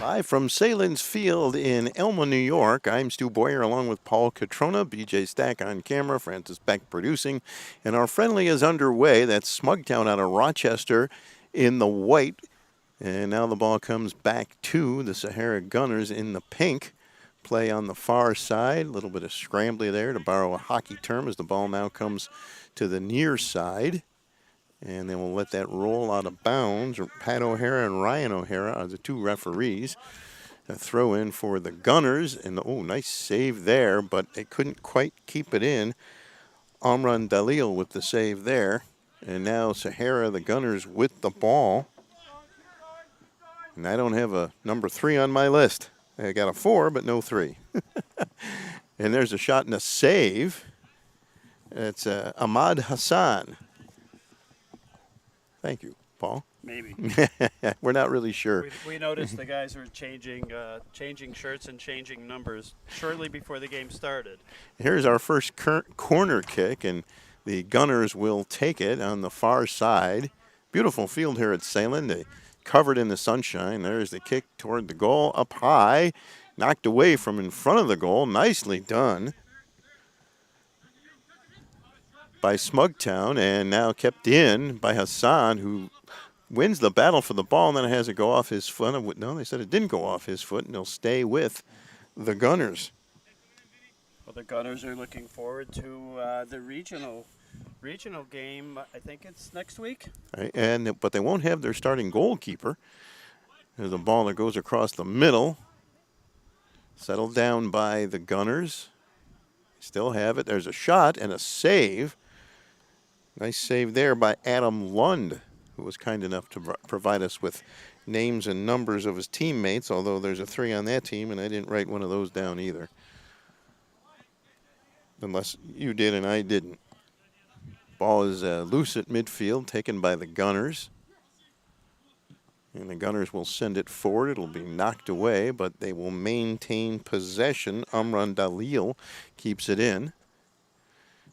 Live from Salen's Field in Elma, New York, I'm Stu Boyer along with Paul Catrona, BJ Stack on camera, Francis Beck producing, and our friendly is underway. That's Smugtown out of Rochester in the white, and now the ball comes back to the Sahara Gunners in the pink. Play on the far side, a little bit of scrambly there to borrow a hockey term as the ball now comes to the near side. And then we'll let that roll out of bounds. Pat O'Hara and Ryan O'Hara are the two referees. A throw in for the Gunners. And nice save there, but they couldn't quite keep it in. Amran Dalil with the save there. And now Sahara, the Gunners, with the ball. And I don't have a number 3 on my list. I got a 4, but no 3. And there's a shot and a save. It's Ahmad Hassan. Thank you, Paul. Maybe. We're not really sure. We noticed the guys were changing shirts and changing numbers shortly before the game started. Here's our first corner kick, and the Gunners will take it on the far side. Beautiful field here at Salem. They covered in the sunshine. There's the kick toward the goal, up high, knocked away from in front of the goal. Nicely done by Smugtown, and now kept in by Hassan, who wins the battle for the ball, and then it has it go off his foot. No, they said it didn't go off his foot, and he'll stay with the Gunners. Well, the Gunners are looking forward to the regional game. I think it's next week. Right, but they won't have their starting goalkeeper. There's a ball that goes across the middle. Settled down by the Gunners. Still have it. There's a shot and a save. Nice save there by Adam Lund, who was kind enough to provide us with names and numbers of his teammates, although there's a 3 on that team, and I didn't write one of those down either. Unless you did and I didn't. Ball is loose at midfield, taken by the Gunners. And the Gunners will send it forward. It'll be knocked away, but they will maintain possession. Amran Dalil keeps it in.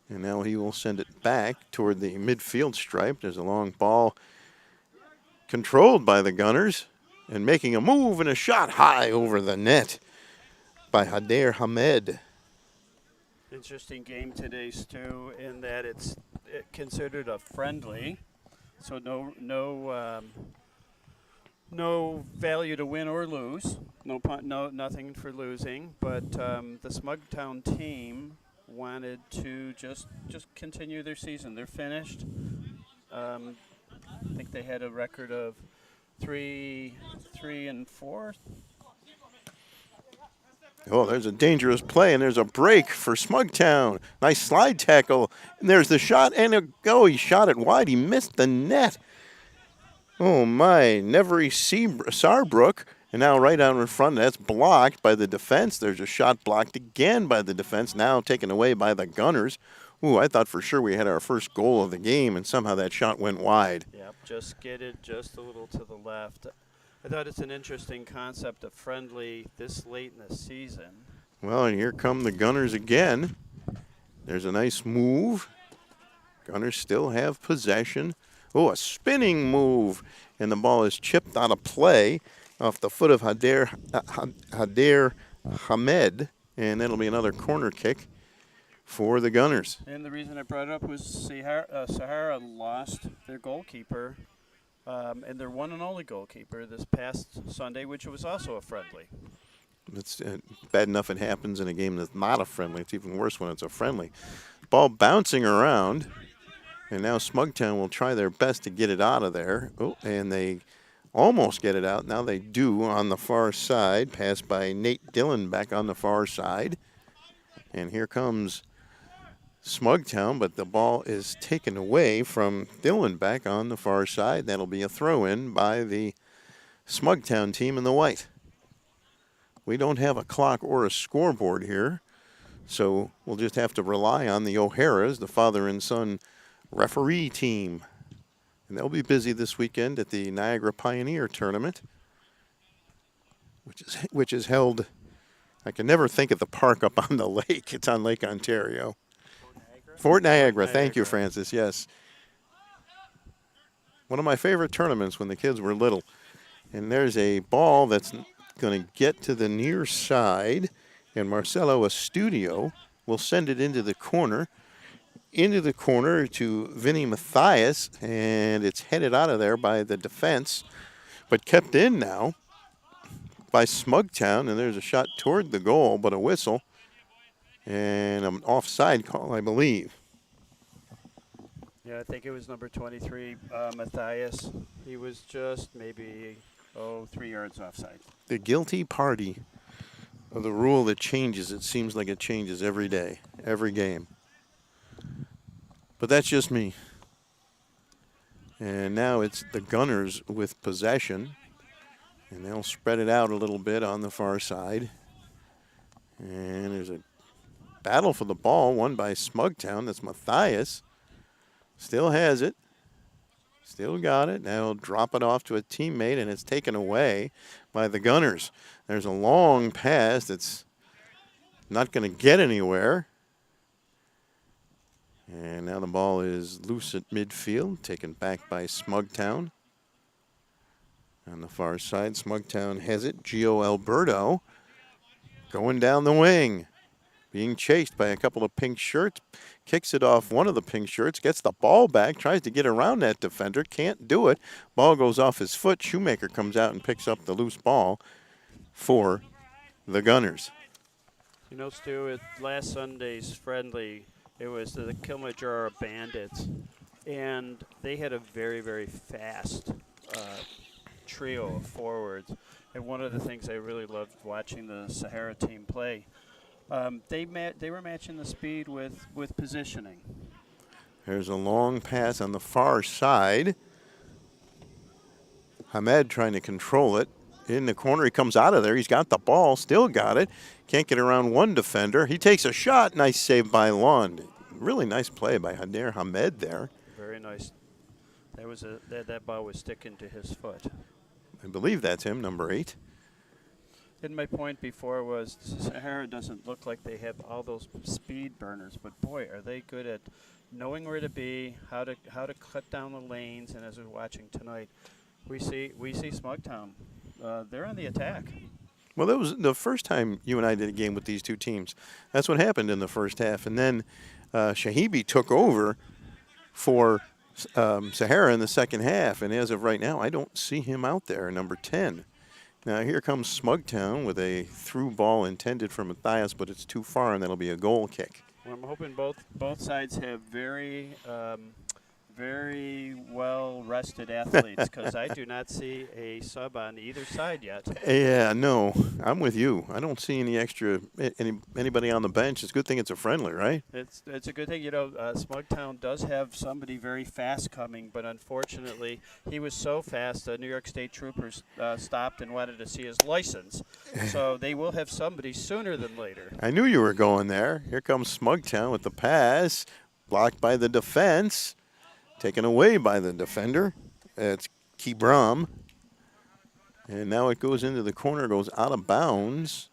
And now he will send it back toward the midfield stripe. There's a long ball controlled by the Gunners and making a move and a shot high over the net by Hader Hamed. Interesting game today, Stu, in that it's considered a friendly, so no value to win or lose. Nothing for losing. But the Smugtown team wanted to just continue their season. They're finished. I think they had a record of 3-4. Oh, there's a dangerous play, and there's a break for Smugtown. Nice slide tackle, and there's the shot, and he shot it wide. He missed the net. Oh, my. Nevery Sarbrook, and now right out in front. That's blocked by the defense. There's a shot blocked again by the defense, now taken away by the Gunners. Ooh, I thought for sure we had our first goal of the game, and somehow that shot went wide. Yep, just skidded just a little to the left. I thought it's an interesting concept of friendly this late in the season. Well, and here come the Gunners again. There's a nice move. Gunners still have possession. Oh, a spinning move, and the ball is chipped out of play off the foot of Hader Hamed, and that'll be another corner kick for the Gunners. And the reason I brought it up was Sahara lost their goalkeeper, and their one and only goalkeeper this past Sunday, which was also a friendly. It's bad enough it happens in a game that's not a friendly. It's even worse when it's a friendly. Ball bouncing around. And now Smugtown will try their best to get it out of there. Oh, and they almost get it out. Now they do on the far side. Passed by Nate Dillon back on the far side. And here comes Smugtown, but the ball is taken away from Dillon back on the far side. That'll be a throw-in by the Smugtown team in the white. We don't have a clock or a scoreboard here, so we'll just have to rely on the O'Haras, the father and son referee team. And they'll be busy this weekend at the Niagara Pioneer Tournament, which is held, I can never think of the park up on the lake. It's on Lake Ontario. Fort Niagara. Thank you, Francis. Yes. One of my favorite tournaments when the kids were little. And there's a ball that's going to get to the near side, and Marcelo Estudio will send it into the corner to Vinny Mathias, and it's headed out of there by the defense, but kept in now by Smugtown, and there's a shot toward the goal, but a whistle, and an offside call, I believe. Yeah, I think it was number 23, Matthias. He was just maybe, 3 yards offside. The guilty party of the rule that changes. It seems like it changes every day, every game. But that's just me. And now it's the Gunners with possession. And they'll spread it out a little bit on the far side. And there's a battle for the ball, won by Smugtown. That's Matthias. Still has it. Still got it. Now he'll drop it off to a teammate, and it's taken away by the Gunners. There's a long pass that's not going to get anywhere. And now the ball is loose at midfield, taken back by Smugtown. On the far side, Smugtown has it. Gio Alberto going down the wing, being chased by a couple of pink shirts. Kicks it off one of the pink shirts, gets the ball back, tries to get around that defender, can't do it. Ball goes off his foot. Shoemaker comes out and picks up the loose ball for the Gunners. You know, Stu, at last Sunday's friendly, it was the Kilimanjaro Bandits, and they had a very, very fast trio of forwards. And one of the things I really loved watching the Sahara team play, they were matching the speed with positioning. There's a long pass on the far side. Hamed trying to control it. In the corner, he comes out of there. He's got the ball, still got it. Can't get around one defender. He takes a shot. Nice save by Lund. Really nice play by Hader Hamed there. Very nice. That ball was sticking to his foot. I believe that's him, number 8. And my point before was Sahara doesn't look like they have all those speed burners, but boy, are they good at knowing where to be, how to cut down the lanes. And as we're watching tonight, we see Smugtown. They're on the attack. Well, that was the first time you and I did a game with these two teams. That's what happened in the first half. And then Shahibi took over for Sahara in the second half. And as of right now, I don't see him out there, number 10. Now here comes Smugtown with a through ball intended for Matthias, but it's too far, and that'll be a goal kick. Well, I'm hoping both sides have very well rested athletes, because I do not see a sub on either side yet. Yeah, no, I'm with you. I don't see anybody on the bench. It's a good thing it's a friendly, right? It's a good thing. You know, Smugtown does have somebody very fast coming, but unfortunately, he was so fast, the New York State troopers stopped and wanted to see his license. So they will have somebody sooner than later. I knew you were going there. Here comes Smugtown with the pass, blocked by the defense. Taken away by the defender. It's Kibram. And now it goes into the corner, goes out of bounds.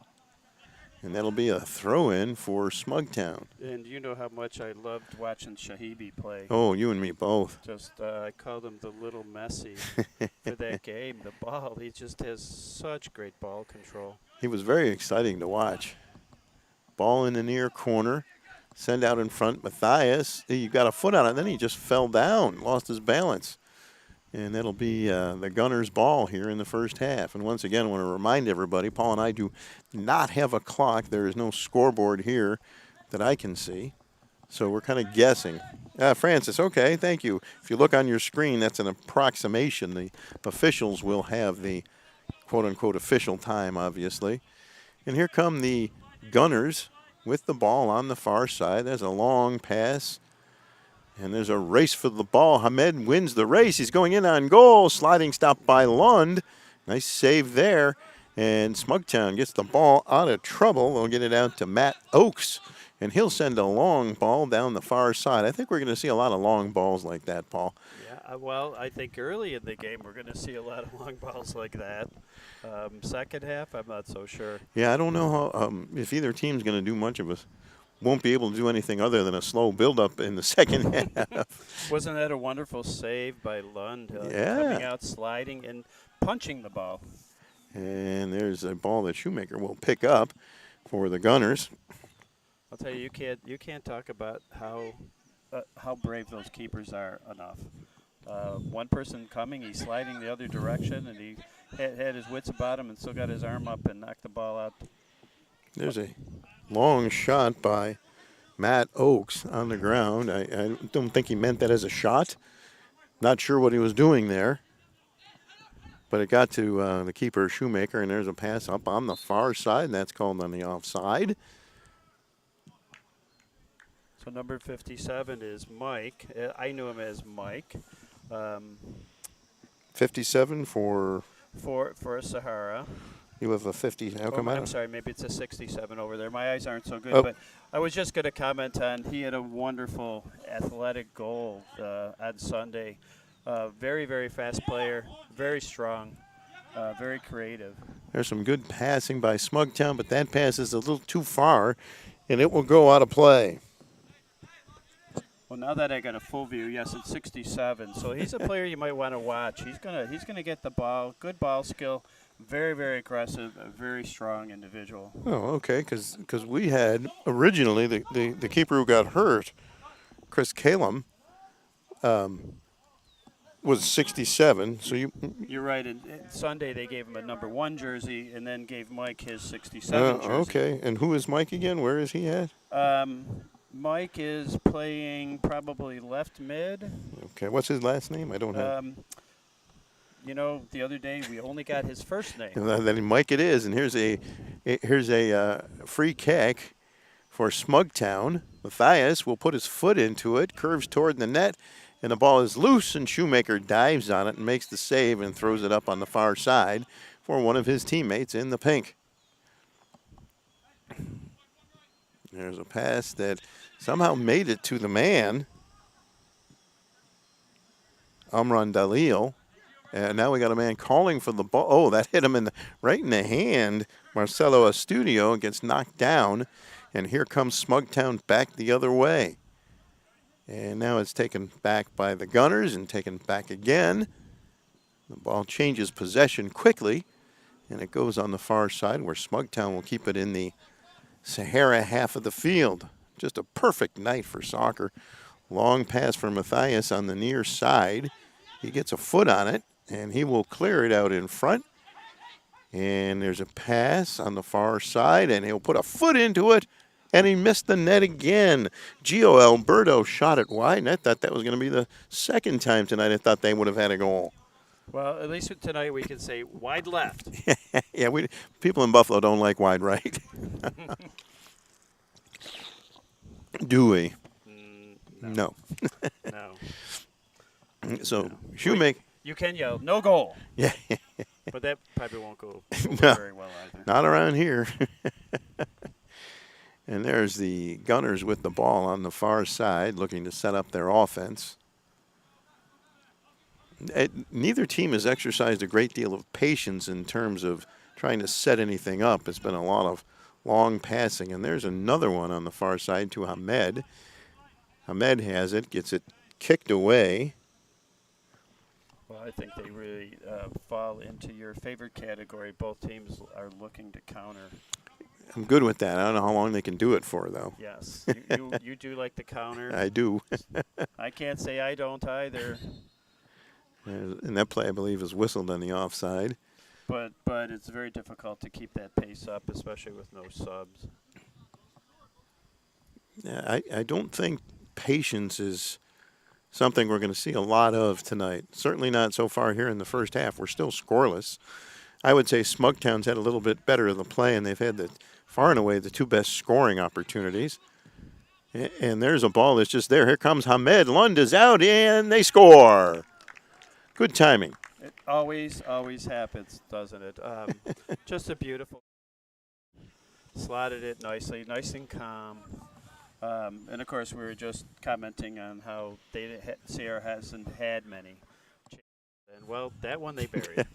And that'll be a throw-in for Smugtown. And you know how much I loved watching Shahibi play. Oh, you and me both. Just, I called him the little Messi for that game. The ball, he just has such great ball control. He was very exciting to watch. Ball in the near corner. Send out in front, Matthias. He got a foot on it, then he just fell down, lost his balance. And that'll be the Gunners' ball here in the first half. And once again, I want to remind everybody, Paul and I do not have a clock. There is no scoreboard here that I can see. So we're kind of guessing. Francis, okay, thank you. If you look on your screen, that's an approximation. The officials will have the quote-unquote official time, obviously. And here come the Gunners with the ball on the far side. There's a long pass. And there's a race for the ball. Hamed wins the race. He's going in on goal. Sliding stop by Lund. Nice save there. And Smugtown gets the ball out of trouble. They'll get it out to Matt Oakes. And he'll send a long ball down the far side. I think we're going to see a lot of long balls like that, Paul. Yeah, well, I think early in the game we're going to see a lot of long balls like that. Second half, I'm not so sure. Yeah, I don't know how if either team's going to do much of us. Won't be able to do anything other than a slow build-up in the second half. Wasn't that a wonderful save by Lund? Yeah. Coming out, sliding, and punching the ball. And there's a ball that Shoemaker will pick up for the Gunners. I'll tell you, you can't talk about how brave those keepers are enough. One person coming, he's sliding the other direction, and he had his wits about him and still got his arm up and knocked the ball out. There's a long shot by Matt Oakes on the ground. I don't think he meant that as a shot. Not sure what he was doing there. But it got to the keeper, Shoemaker, and there's a pass up on the far side, and that's called on the offside. So number 57 is Mike. I knew him as Mike. 57 for Sahara. You have a 50. How come I'm sorry, maybe it's a 67 over there. My eyes aren't so good, Oh. but I was just going to comment on he had a wonderful athletic goal on Sunday. Very, very fast player, very strong, very creative. There's some good passing by Smugtown, but that pass is a little too far, and it will go out of play. Well, now that I got a full view, yes, it's 67. So he's a player you might want to watch. He's gonna get the ball, good ball skill, very, very aggressive, a very strong individual. Oh, okay, because we had originally the keeper who got hurt, Chris Kalem, was 67. So You're right. And Sunday they gave him a number 1 jersey and then gave Mike his 67 jersey. Okay, and who is Mike again? Where is he at? Mike is playing probably left mid. Okay, what's his last name? I don't have. You know, the other day we only got his first name. Then Mike it is, and here's a free kick for Smugtown. Matthias will put his foot into it, curves toward the net, and the ball is loose, and Shoemaker dives on it and makes the save and throws it up on the far side for one of his teammates in the pink. There's a pass that somehow made it to the man, Amran Dalil. And now we got a man calling for the ball. Oh, that hit him right in the hand. Marcelo Estudio gets knocked down. And here comes Smugtown back the other way. And now it's taken back by the Gunners and taken back again. The ball changes possession quickly. And it goes on the far side where Smugtown will keep it in the Sahara half of the field. Just a perfect night for soccer. Long pass for Matthias on the near side. He gets a foot on it, and he will clear it out in front. And there's a pass on the far side, and he'll put a foot into it, and he missed the net again. Gio Alberto shot it wide, and I thought that was going to be the second time tonight I thought they would have had a goal. Well, at least tonight we can say wide left. Yeah, people in Buffalo don't like wide right. Do we? No. No. So, Shoemaker. You can yell, no goal. Yeah. But that probably won't go No, very well either. not around here. And there's the Gunners with the ball on the far side looking to set up their offense. Neither team has exercised a great deal of patience in terms of trying to set anything up. It's been a lot of long passing. And there's another one on the far side to Hamed. Hamed has it, gets it kicked away. Well, I think they really fall into your favorite category. Both teams are looking to counter. I'm good with that. I don't know how long they can do it for, though. Yes, you do like the counter. I do. I can't say I don't either. And that play, I believe, is whistled on the offside. But it's very difficult to keep that pace up, especially with no subs. Yeah, I don't think patience is something we're going to see a lot of tonight. Certainly not so far here in the first half. We're still scoreless. I would say Smugtown's had a little bit better of the play, and they've had far and away the two best scoring opportunities. And there's a ball that's just there. Here comes Hamed. Lund is out, and they score. Good timing. It always happens, doesn't it? Just a beautiful. Slotted it nicely, nice and calm. And, of course, we were just commenting on how Sahara hasn't had many. And, well, that one they buried.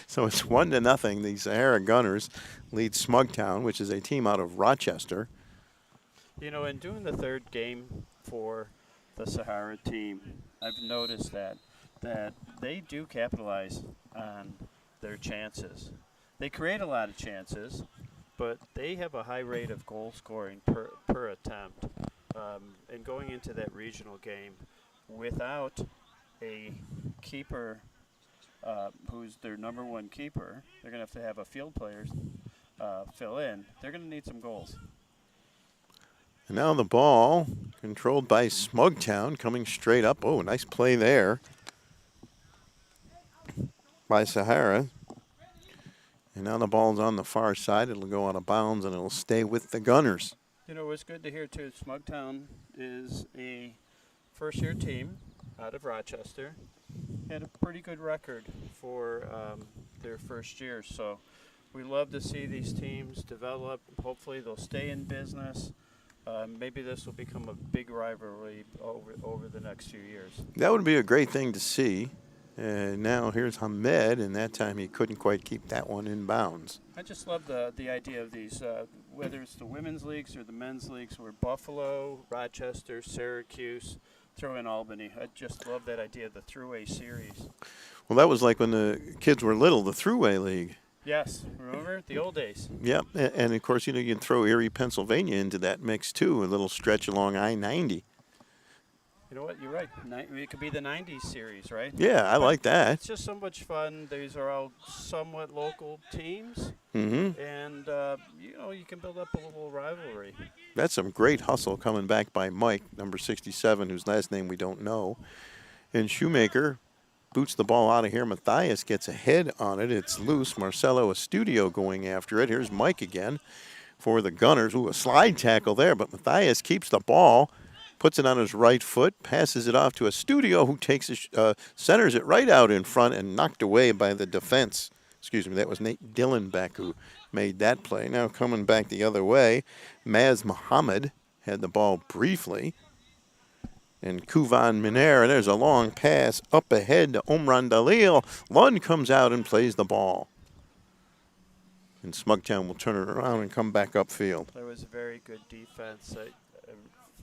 So it's 1-0. The Sahara Gunners lead Smugtown, which is a team out of Rochester. You know, in doing the third game for the Sahara team, I've noticed that they do capitalize on their chances. They create a lot of chances, but they have a high rate of goal scoring per attempt. And going into that regional game without a keeper who's their number one keeper, they're going to have a field player fill in. They're going to need some goals. And now the ball controlled by Smugtown coming straight up. Oh, nice play there by Sahara. And now the ball's on the far side. It'll go out of bounds and it'll stay with the Gunners. You know, it's good to hear, too. Smugtown is a first-year team out of Rochester. Had a pretty good record for their first year. So we love to see these teams develop. Hopefully they'll stay in business. Maybe this will become a big rivalry over the next few years. That would be a great thing to see. Now here's Hamed, and that time he couldn't quite keep that one in bounds. I just love the idea of these, whether it's the women's leagues or the men's leagues, where Buffalo, Rochester, Syracuse, throw in Albany. I just love that idea of the Thruway series. Well, that was like when the kids were little, the Thruway League. Yes, remember the old days? Yep, and of course, you know, you can throw Erie, Pennsylvania into that mix too, a little stretch along I-90. You know what? You're right. It could be the 90s series, right? Yeah, I like that. It's just so much fun. These are all somewhat local teams. Mm-hmm. And, you know, you can build up a little rivalry. That's some great hustle coming back by Mike, number 67, whose last name we don't know. And Shoemaker boots the ball out of here. Matthias gets a head on it. It's loose. Marcelo Estudio going after it. Here's Mike again for the Gunners. Ooh, a slide tackle there, but Matthias keeps the ball, puts it on his right foot, passes it off to Estudio, who takes it, centers it right out in front and knocked away by the defense. Excuse me, that was Nate Dillenbeck who made that play. Now coming back the other way, Maz Muhammad had the ball briefly. And Kuvan Miner, there's a long pass up ahead to Omran Dalil. Lund comes out and plays the ball. And Smugtown will turn it around and come back upfield. There was a very good defense.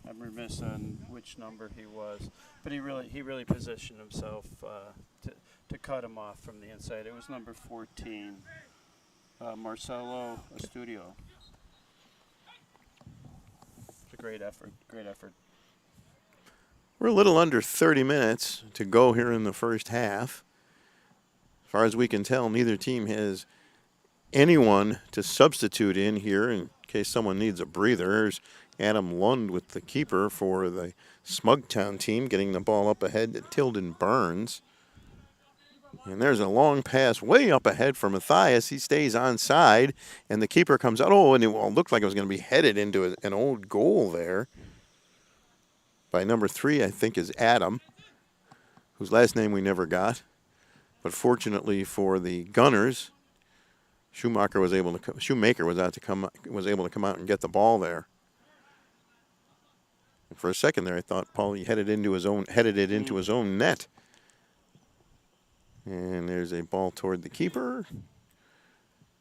I'm remiss on which number he was, but he really positioned himself to cut him off from the inside. It was number 14, Marcelo Estudio. It's a great effort. Great effort. We're a little under 30 minutes to go here in the first half. As far as we can tell, neither team has anyone to substitute in here in case someone needs a breather. There's Adam Lund with the keeper for the Smugtown team, getting the ball up ahead to Tilden Burns. And there's a long pass way up ahead for Matthias. He stays onside, and the keeper comes out. Oh, and it looked like it was going to be headed into an old goal there. By number 3, I think, is Adam, whose last name we never got. But fortunately for the Gunners, Shoemaker was able to come out and get the ball there. And for a second there, I thought Paulie headed it into his own net. And there's a ball toward the keeper,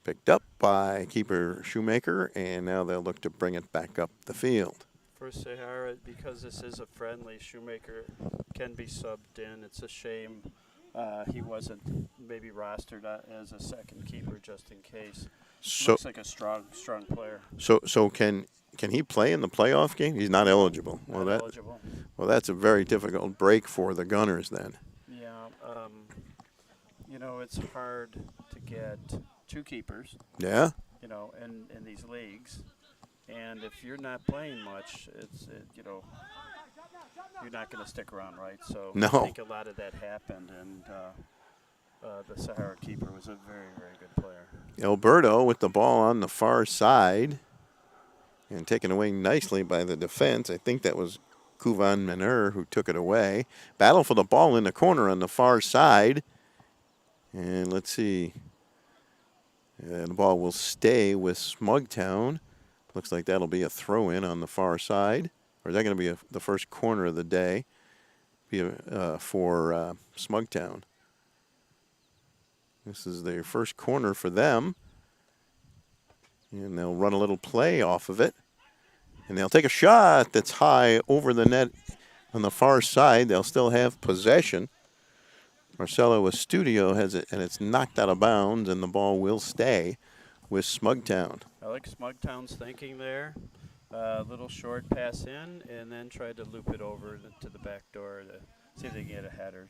picked up by keeper Shoemaker, and now they'll look to bring it back up the field. For Sahara, because this is a friendly, Shoemaker can be subbed in. It's a shame he wasn't maybe rostered as a second keeper just in case. So, looks like a strong player. So can he play in the playoff game? He's not eligible. Not eligible. Well, that's a very difficult break for the Gunners then. Yeah, you know, it's hard to get 2 keepers. Yeah. You know, in these leagues. And if you're not playing much, you know, you're not going to stick around, right? So no. I think a lot of that happened, and the Sahara keeper was a very, very good player. Alberto with the ball on the far side and taken away nicely by the defense. I think that was Kuvan Miner who took it away. Battle for the ball in the corner on the far side. And let's see. The ball will stay with Smugtown. Looks like that'll be a throw-in on the far side. Or is that going to be the first corner of the day for Smugtown? This is their first corner for them. And they'll run a little play off of it. And they'll take a shot that's high over the net on the far side. They'll still have possession. Marcelo Estudio has it, and it's knocked out of bounds, and the ball will stay with Smugtown. I like Smugtown's thinking there. A little short pass in, and then tried to loop it over to the back door to see if they can get a header.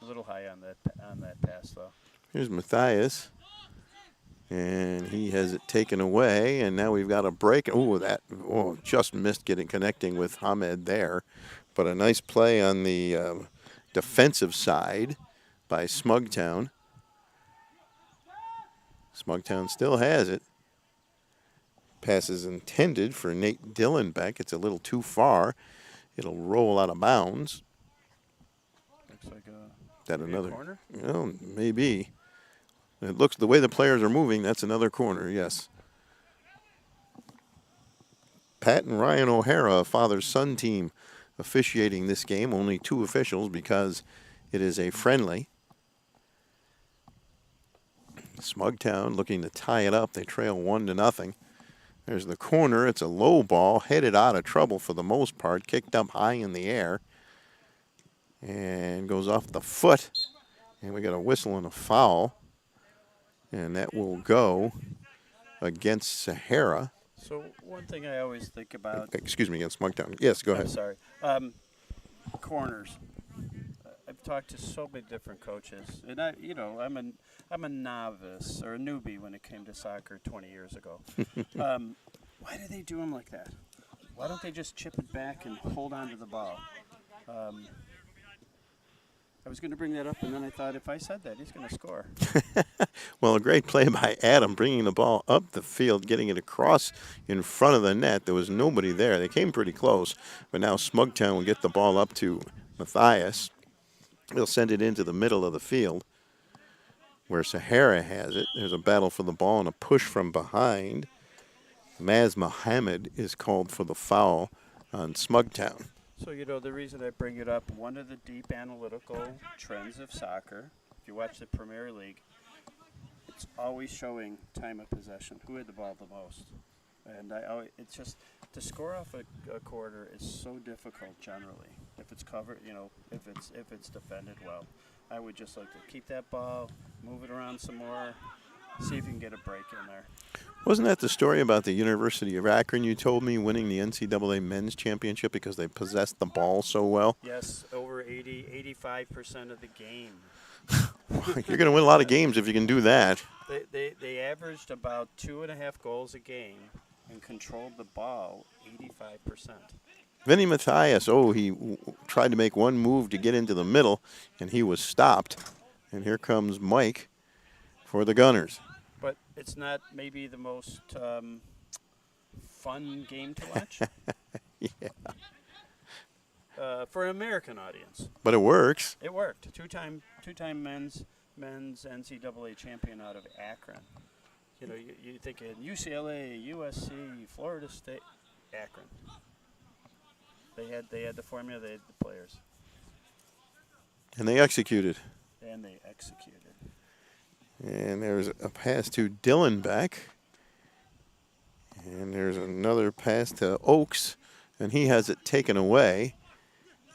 A little high on that pass, though. Here's Matthias, and he has it taken away, and now we've got a break. Just missed connecting with Hamed there, but a nice play on the defensive side by Smugtown. Smugtown still has it. Pass is intended for Nate Dillenbeck. It's a little too far. It'll roll out of bounds. Looks like another corner? Well, maybe. It looks the way the players are moving, that's another corner, yes. Pat and Ryan O'Hara, a father-son team, officiating this game. Only 2 officials because it is a friendly. Smugtown looking to tie it up. They trail 1-0. There's the corner. It's a low ball, headed out of trouble for the most part, kicked up high in the air, and goes off the foot. And we got a whistle and a foul, and that will go against Sahara. So one thing I always think about. Excuse me, against Smugtown. Yes, go ahead. I'm sorry. Corners. I've talked to so many different coaches, and I'm a novice or a newbie when it came to soccer 20 years ago. Why do they do them like that? Why don't they just chip it back and hold on to the ball? I was going to bring that up, and then I thought if I said that, he's going to score. Well, a great play by Adam, bringing the ball up the field, getting it across in front of the net. There was nobody there. They came pretty close, but now Smugtown will get the ball up to Matthias. He'll send it into the middle of the field where Sahara has it. There's a battle for the ball and a push from behind. Maz Mohammed is called for the foul on Smugtown. So, the reason I bring it up, one of the deep analytical trends of soccer, if you watch the Premier League, it's always showing time of possession, who had the ball the most. And it's just, to score off a quarter is so difficult generally. If it's covered, if it's defended well. I would just like to keep that ball, move it around some more, see if you can get a break in there. Wasn't that the story about the University of Akron you told me winning the NCAA men's championship because they possessed the ball so well? Yes, over 85% of the game. You're going to win a lot of games if you can do that. They averaged about 2.5 goals a game and controlled the ball 85%. Vinny Matthias, he tried to make one move to get into the middle, and he was stopped. And here comes Mike for the Gunners. But it's not maybe the most fun game to watch. Yeah. For an American audience. But it works. It worked. Two-time men's NCAA champion out of Akron. You think of UCLA, USC, Florida State, Akron. They had the formula, they had the players. And they executed. And there's a pass to Dillenbeck. And there's another pass to Oakes. And he has it taken away.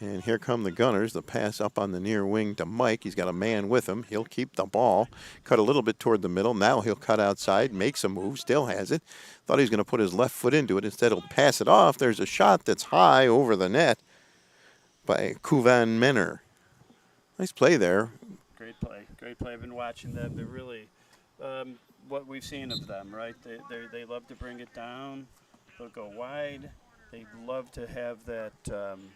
And here come the Gunners. The pass up on the near wing to Mike. He's got a man with him. He'll keep the ball. Cut a little bit toward the middle. Now he'll cut outside, makes a move, still has it. Thought he was going to put his left foot into it. Instead, he'll pass it off. There's a shot that's high over the net by Kuvan Menor. Nice play there. Great play. I've been watching them. They're really what we've seen of them, right? They love to bring it down. They'll go wide. They love to have that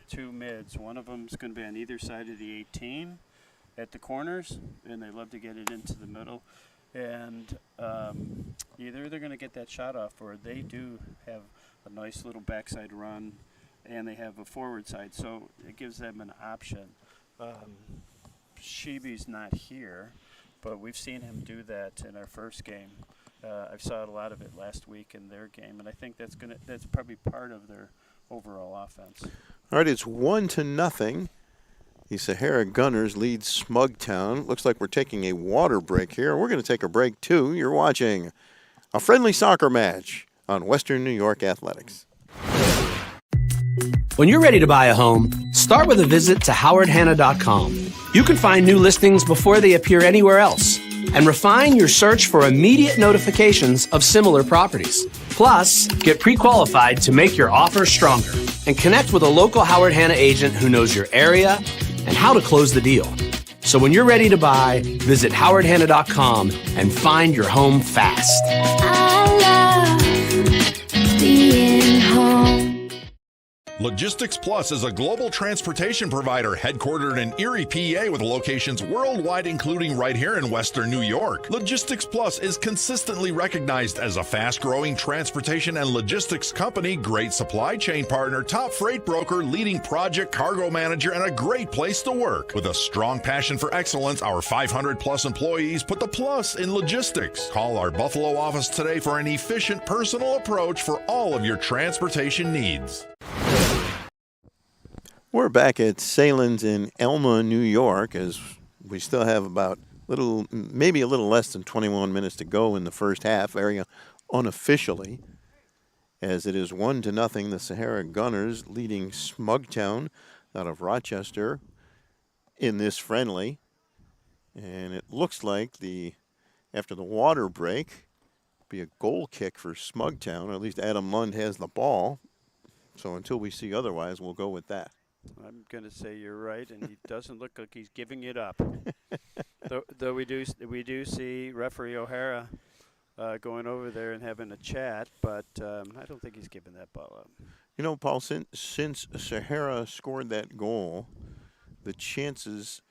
2 mids. One of them is going to be on either side of the 18 at the corners, and they love to get it into the middle. And either they're going to get that shot off, or they do have a nice little backside run, and they have a forward side. So it gives them an option. Sheeby's not here, but we've seen him do that in our first game. I saw a lot of it last week in their game, and I think that's probably part of their overall offense. All right, it's 1-0. The Sahara Gunners lead Smugtown. Looks like we're taking a water break here. We're going to take a break, too. You're watching a friendly soccer match on Western New York Athletics. When you're ready to buy a home, start with a visit to howardhanna.com. You can find new listings before they appear anywhere else and refine your search for immediate notifications of similar properties. Plus, get pre-qualified to make your offer stronger and connect with a local Howard Hanna agent who knows your area and how to close the deal. So when you're ready to buy, visit howardhanna.com and find your home fast. I love being home. Logistics Plus is a global transportation provider headquartered in Erie, PA, with locations worldwide, including right here in Western New York. Logistics Plus is consistently recognized as a fast-growing transportation and logistics company, great supply chain partner, top freight broker, leading project cargo manager, and a great place to work. With a strong passion for excellence, our 500-plus employees put the plus in logistics. Call our Buffalo office today for an efficient, personal approach for all of your transportation needs. We're back at Salen's in Elma, New York, as we still have about maybe a little less than 21 minutes to go in the first half, very unofficially, as it is 1-0, the Sahara Gunners leading Smugtown out of Rochester in this friendly. And it looks like after the water break, be a goal kick for Smugtown, or at least Adam Lund has the ball. So until we see otherwise, we'll go with that. I'm going to say you're right, and he doesn't look like he's giving it up. though we do see referee O'Hara going over there and having a chat, but I don't think he's giving that ball up. You know, Paul, since Sahara scored that goal, the chances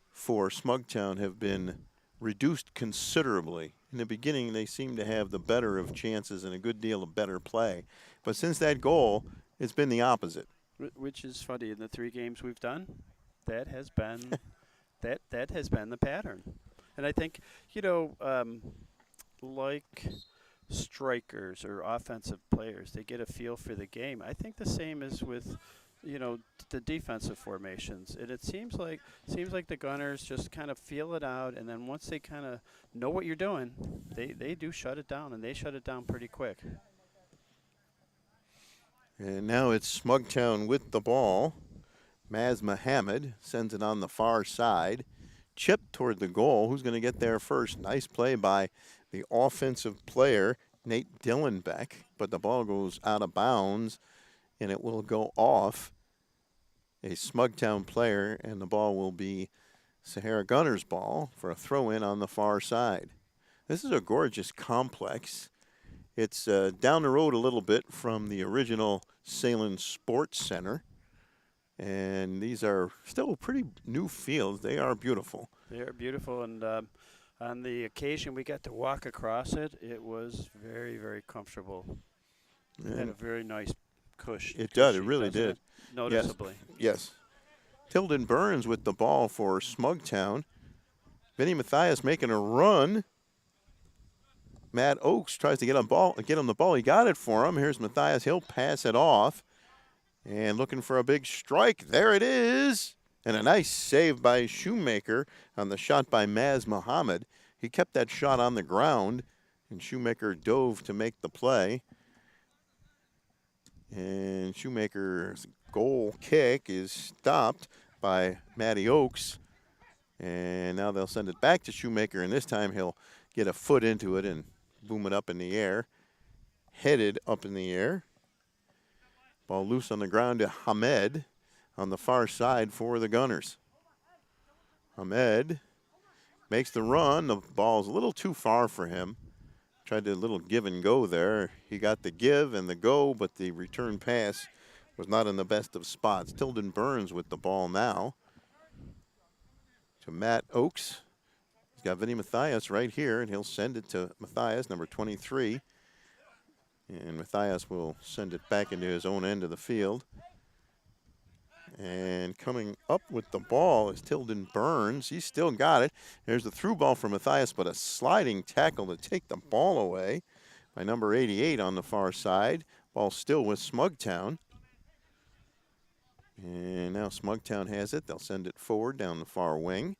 for Smugtown have been reduced considerably. In the beginning, they seemed to have the better of chances and a good deal of better play. But since that goal, it's been the opposite. Which is funny. In the 3 games we've done, that has been that has been the pattern. And I think, like strikers or offensive players, they get a feel for the game. I think the same is with, the defensive formations. And it seems like the Gunners just kind of feel it out, and then once they kind of know what you're doing, they do shut it down, and they shut it down pretty quick. And now it's Smugtown with the ball. Maz Mohammed sends it on the far side. Chip toward the goal. Who's going to get there first? Nice play by the offensive player, Nate Dillenbeck. But the ball goes out of bounds, and it will go off a Smugtown player, and the ball will be Sahara Gunners' ball for a throw-in on the far side. This is a gorgeous complex. It's down the road a little bit from the original Salen Sports Center. And these are still pretty new fields. They are beautiful. They are beautiful. And on the occasion we got to walk across it, it was very, very comfortable. It had a very nice cushion. It did. It really did. Noticeably. Yes. Tilden Burns with the ball for Smugtown. Vinny Mathias making a run. Matt Oakes tries to get him the ball. He got it for him. Here's Mathias. He'll pass it off. And looking for a big strike. There it is. And a nice save by Shoemaker on the shot by Maz Mohammed. He kept that shot on the ground, and Shoemaker dove to make the play. And Shoemaker's goal kick is stopped by Matty Oakes. And now they'll send it back to Shoemaker, and this time he'll get a foot into it and boom it up in the air. Headed up in the air. Ball loose on the ground to Hamed on the far side for the Gunners. Hamed makes the run. The ball's a little too far for him. Tried a little give and go there. He got the give and the go, but the return pass was not in the best of spots. Tilden Burns with the ball now to Matt Oakes. He's got Vinny Mathias right here, and he'll send it to Mathias, number 23. And Mathias will send it back into his own end of the field. And coming up with the ball is Tilden Burns. He's still got it. There's the through ball for Mathias, but a sliding tackle to take the ball away by number 88 on the far side. Ball still with Smugtown. And now Smugtown has it. They'll send it forward down the far wing.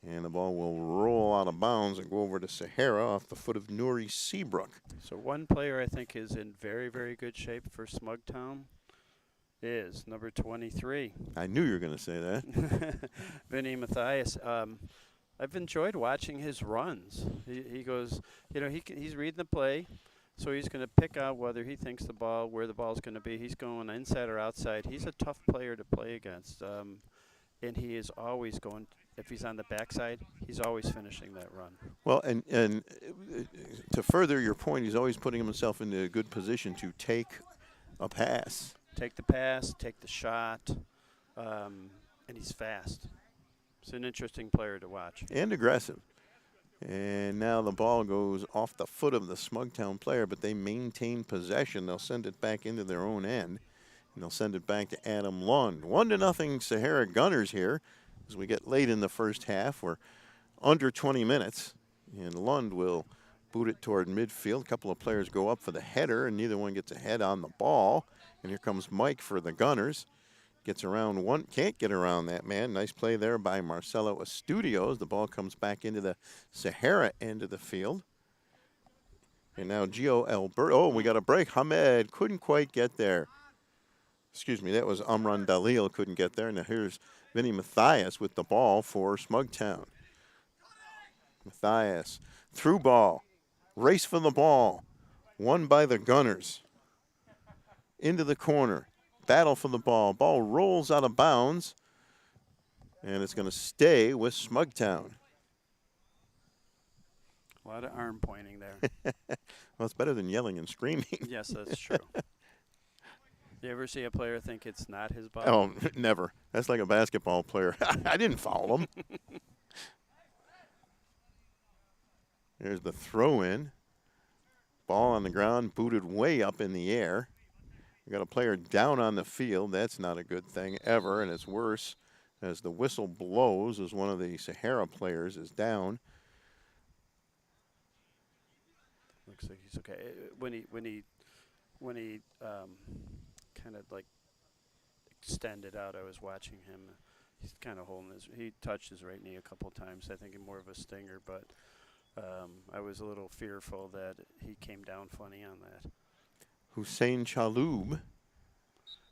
And the ball will roll out of bounds and go over to Sahara off the foot of Nuri Seabrook. So one player I think is in very, very good shape for Smugtown, is number 23. I knew you were going to say that. Vinny Matthias. I've enjoyed watching his runs. He goes, he's reading the play, so he's going to pick out whether he thinks where the ball's going to be. He's going inside or outside. He's a tough player to play against, and he is always going. If he's on the backside, he's always finishing that run. Well, and to further your point, he's always putting himself into a good position to take a pass. Take the pass, take the shot, and he's fast. It's an interesting player to watch. And aggressive. And now the ball goes off the foot of the Smugtown player, but they maintain possession. They'll send it back into their own end, and they'll send it back to Adam Lund. 1-0 Sahara Gunners here as we get late in the first half. We're under 20 minutes, and Lund will boot it toward midfield. A couple of players go up for the header, and neither one gets a head on the ball. And here comes Mike for the Gunners. Gets around one, can't get around that man. Nice play there by Marcelo Estudios. The ball comes back into the Sahara end of the field. And now Gio Alberto. Oh, we got a break. Hamed couldn't quite get there. Excuse me, that was Amran Dalil couldn't get there. Now here's Vinny Matthias with the ball for Smugtown. Matthias, through ball, race for the ball, won by the Gunners. Into the corner, battle for the ball. Ball rolls out of bounds, and it's going to stay with Smugtown. A lot of arm pointing there. Well, it's better than yelling and screaming. Yes, that's true. You ever see a player think it's not his ball? Oh, never. That's like a basketball player. I didn't foul him. There's the throw in. Ball on the ground, booted way up in the air. We got a player down on the field. That's not a good thing ever, and it's worse as the whistle blows as one of the Sahara players is down. Looks like he's okay. When he kind of like extended out, I was watching him. He's kind of holding he touched his right knee a couple times. I think more of a stinger, but I was a little fearful that he came down funny on that. Hussein Chaloub.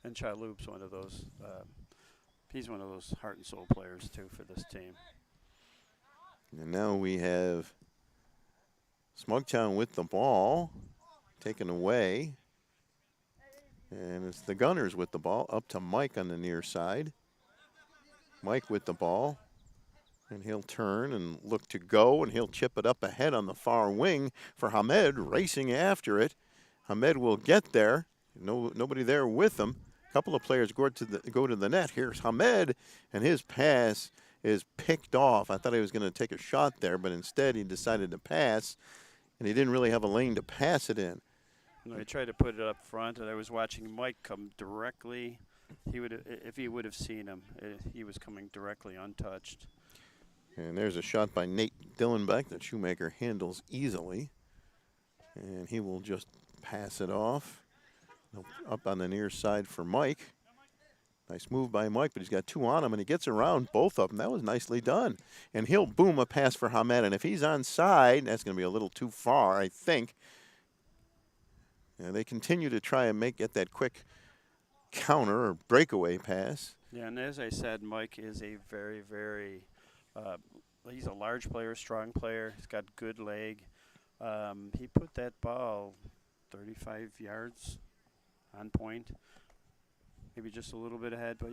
And Chaloub's one of those. He's one of those heart and soul players too for this team. And now we have Smugtown with the ball, taken away. And it's the Gunners with the ball, up to Mike on the near side. Mike with the ball, and he'll turn and look to go, and he'll chip it up ahead on the far wing for Hamed, racing after it. Hamed will get there. Nobody there with him. A couple of players go to the net. Here's Hamed, and his pass is picked off. I thought he was going to take a shot there, but instead he decided to pass, and he didn't really have a lane to pass it in. No, he tried to put it up front, and I was watching Mike come directly. If he would have seen him, he was coming directly untouched. And there's a shot by Nate Dillenbeck that Shoemaker handles easily, and he will just pass it off. Up on the near side for Mike. Nice move by Mike, but he's got two on him, and he gets around both of them. That was nicely done. And he'll boom a pass for Hamed, and if he's onside, that's going to be a little too far, I think. And they continue to try and get that quick counter or breakaway pass. Yeah, and as I said, Mike is a very, very he's a large player, strong player. He's got good leg. He put that ball 35 yards on point, maybe just a little bit ahead. But,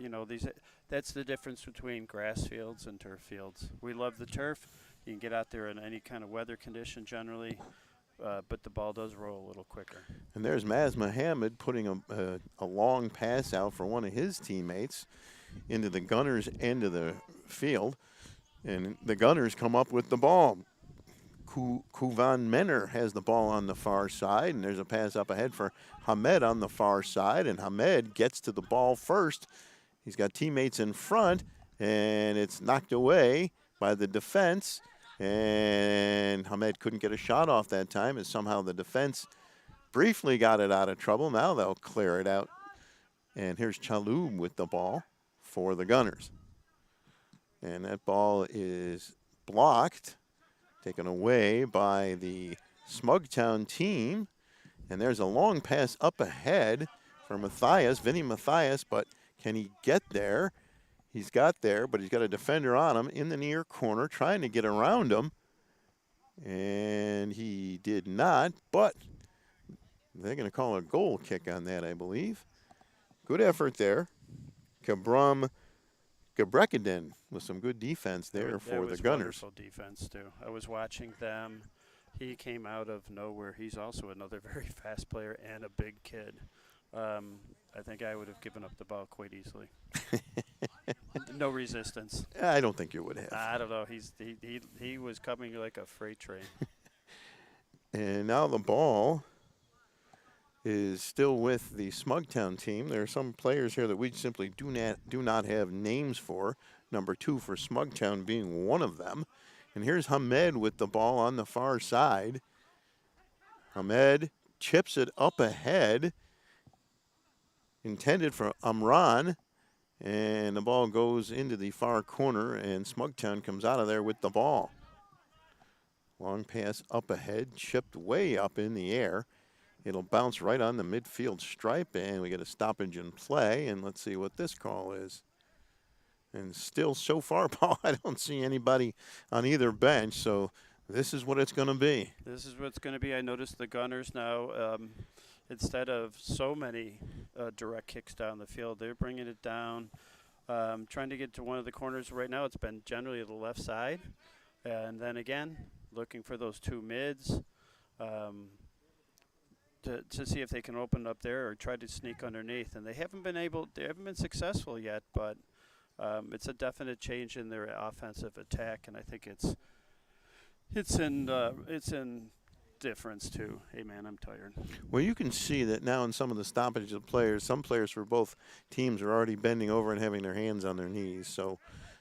that's the difference between grass fields and turf fields. We love the turf. You can get out there in any kind of weather condition generally, but the ball does roll a little quicker. And there's Maz Mohammed putting a long pass out for one of his teammates into the Gunners' end of the field. And the Gunners come up with the ball. Kuvan Menner has the ball on the far side, and there's a pass up ahead for Hamed on the far side, and Hamed gets to the ball first. He's got teammates in front, and it's knocked away by the defense, and Hamed couldn't get a shot off that time, as somehow the defense briefly got it out of trouble. Now they'll clear it out, and here's Chaloub with the ball for the Gunners. And that ball is blocked, taken away by the Smugtown team. And there's a long pass up ahead for Matthias, Vinny Matthias, but can he get there? He's got there, but he's got a defender on him in the near corner trying to get around him. And he did not, but they're going to call a goal kick on that, I believe. Good effort there. Gebrekeden with some good defense there for the Gunners. Wonderful defense, too. I was watching them. He came out of nowhere. He's also another very fast player and a big kid. I think I would have given up the ball quite easily. No resistance. I don't think you would have. I don't know. He was coming like a freight train. And now the ball is still with the Smugtown team. There are some players here that we simply do not have names for. Number 2 for Smugtown being one of them. And here's Hamed with the ball on the far side. Hamed chips it up ahead. Intended for Amran. And the ball goes into the far corner, and Smugtown comes out of there with the ball. Long pass up ahead, chipped way up in the air. It'll bounce right on the midfield stripe, and we get a stoppage in play. And let's see what this call is. And still, so far, Paul, I don't see anybody on either bench, so this is what it's going to be. This is what it's going to be. I noticed the Gunners now, instead of so many direct kicks down the field, they're bringing it down, trying to get to one of the corners. Right now it's been generally the left side. And then again, looking for those 2 mids to see if they can open up there or try to sneak underneath. And they haven't been successful yet, but it's a definite change in their offensive attack, and I think it's in difference too. Hey man, I'm tired. Well, you can see that now in some of the stoppage of players, some players for both teams are already bending over and having their hands on their knees. So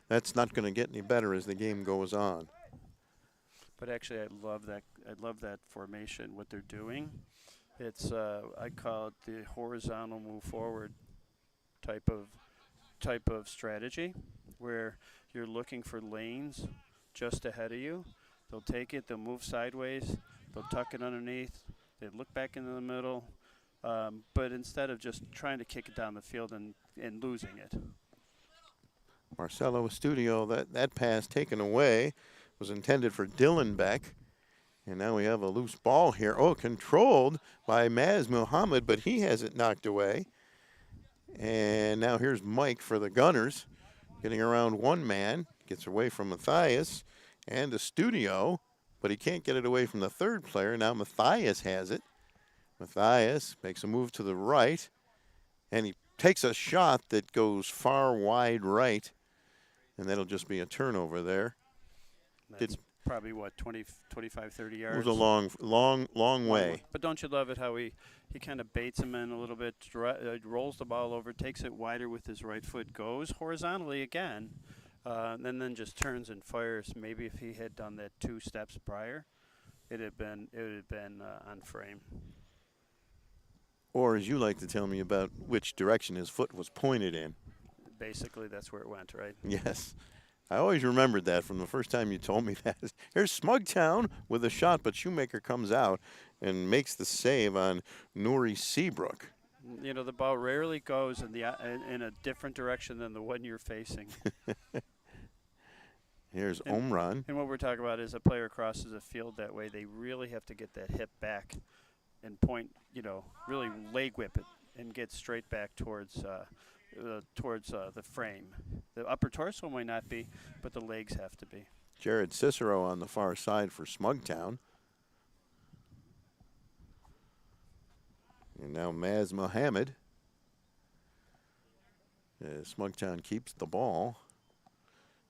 that's not going to get any better as the game goes on. But actually, I love that formation. What they're doing, it's I call it the horizontal move forward type of strategy, where you're looking for lanes just ahead of you. They'll take it, they'll move sideways, they'll tuck it underneath, they look back into the middle, but instead of just trying to kick it down the field and losing it. Marcelo Estudio, that pass taken away was intended for Dylan Beck. And now we have a loose ball here. Oh, controlled by Maz Muhammad, but he has it knocked away. And now here's Mike for the Gunners, getting around one man, gets away from Matthias and the Studio, but he can't get it away from the third player. Now Matthias has it. Matthias makes a move to the right, and he takes a shot that goes far wide right, and that'll just be a turnover there. That's probably, what, 20, 25, 30 yards? It was a long way. But don't you love it how he kind of baits him in a little bit, rolls the ball over, takes it wider with his right foot, goes horizontally again, and then just turns and fires. Maybe if he had done that 2 steps prior, it would have been on frame. Or as you like to tell me about which direction his foot was pointed in. Basically, that's where it went, right? Yes. I always remembered that from the first time you told me that. Here's Smugtown with a shot, but Shoemaker comes out and makes the save on Nuri Seabrook. You know, the ball rarely goes in a different direction than the one you're facing. Here's Omran. And what we're talking about is a player crosses a field that way. They really have to get that hip back and point, really leg whip it and get straight back towards the frame. The upper torso might not be, but the legs have to be. Jared Cicero on the far side for Smugtown. And now Maz Mohammed. Smugtown keeps the ball.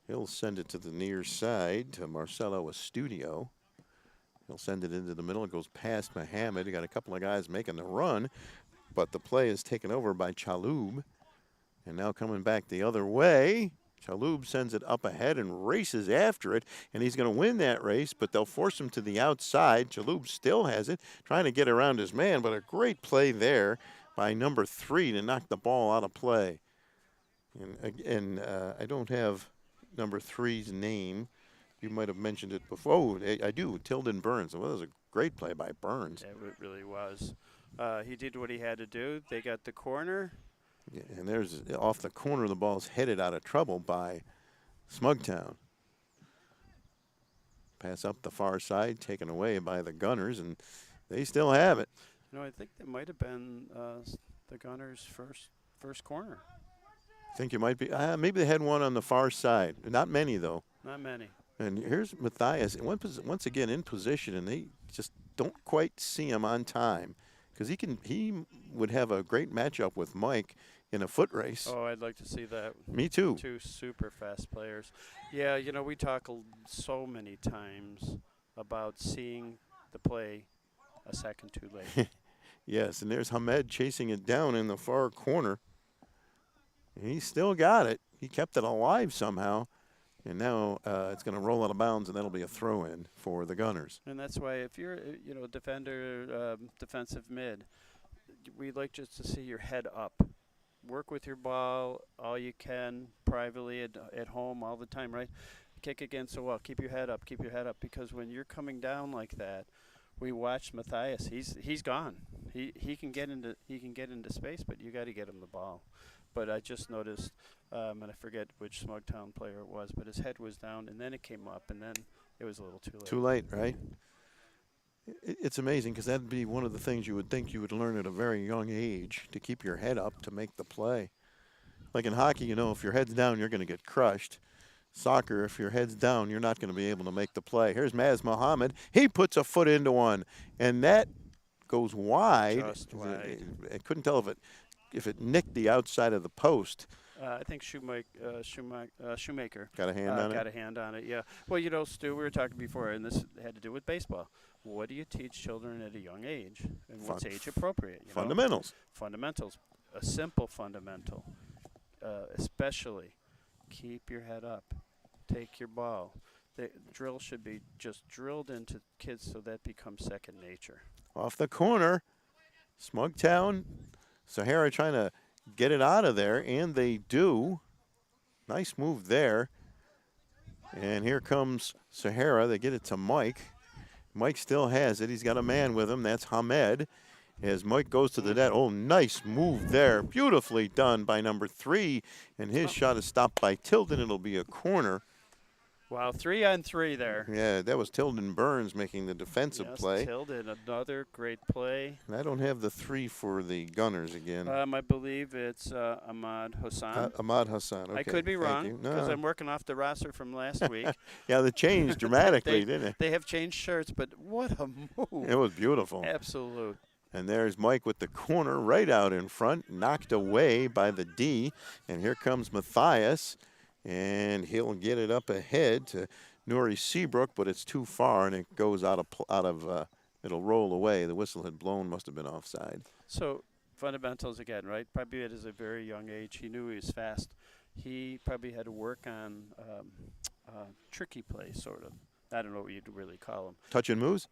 He'll send it to the near side to Marcelo Estudio. He'll send it into the middle. It goes past Mohammed. He got a couple of guys making the run, but the play is taken over by Chalub. And now coming back the other way, Chalub sends it up ahead and races after it, and he's going to win that race, but they'll force him to the outside. Chalub still has it, trying to get around his man, but a great play there by number 3 to knock the ball out of play. And I don't have number 3's name. You might have mentioned it before. Oh, I do, Tilden Burns. Well, that was a great play by Burns. Yeah, it really was. He did what he had to do. They got the corner. Yeah, and there's off the corner, the ball's headed out of trouble by Smugtown. Pass up the far side, taken away by the Gunners, and they still have it. I think that might have been the Gunners' first corner. I think you might be. Maybe they had one on the far side. Not many, though. Not many. And here's Matthias, once again in position, and they just don't quite see him on time because he would have a great matchup with Mike in a foot race. Oh, I'd like to see that. Me too. Two super fast players. Yeah, we talk so many times about seeing the play a second too late. Yes, and there's Hamed chasing it down in the far corner. And he still got it. He kept it alive somehow. And now it's going to roll out of bounds, and that'll be a throw-in for the Gunners. And that's why if you're, defender, defensive mid, we'd like just to see your head up. Work with your ball all you can privately at home all the time, right? Kick against the wall. Keep your head up. Keep your head up. Because when you're coming down like that, we watched Matthias. He's gone. He can get into space, but you got to get him the ball. But I just noticed, and I forget which Smugtown player it was, but his head was down, and then it came up, and then it was a little too late. Too late, right? It's amazing because that'd be one of the things you would think you would learn at a very young age, to keep your head up to make the play. Like in hockey, if your head's down, you're going to get crushed. Soccer, if your head's down, you're not going to be able to make the play. Here's Maz Mohammed. He puts a foot into one, and that goes wide. Just wide. I couldn't tell if it nicked the outside of the post. I think Shoemaker Got a hand on it? Got a hand on it, yeah. Well, Stu, we were talking before, and this had to do with baseball. What do you teach children at a young age, and what's age appropriate? Fundamentals. Fundamentals. A simple fundamental, especially keep your head up. Take your ball. The drill should be just drilled into kids so that becomes second nature. Off the corner, Smugtown, Sahara trying to get it out of there, and they do. Nice move there. And here comes Sahara. They get it to Mike. Mike still has it. He's got a man with him. That's Hamed. As Mike goes to the net. Oh, nice move there. Beautifully done by number 3. And his shot is stopped by Tilden. It'll be a corner. Wow, 3-on-3 there. Yeah, that was Tilden Burns making the defensive play. Tilden, another great play. And I don't have the 3 for the Gunners again. I believe it's Ahmad Hassan. Ahmad Hassan. Okay, I could be wrong because No. I'm working off the roster from last week. Yeah, they changed dramatically, didn't it? They have changed shirts, but what a move. It was beautiful. Absolute. And there's Mike with the corner right out in front, knocked away by the D. And here comes Matthias, and he'll get it up ahead to Nuri Seabrook, but it's too far, and it goes out of it'll roll away. The whistle had blown, must have been offside. So fundamentals again, right? Probably at a very young age, he knew he was fast. He probably had to work on tricky play, sort of. I don't know what you'd really call them. Touch and moves?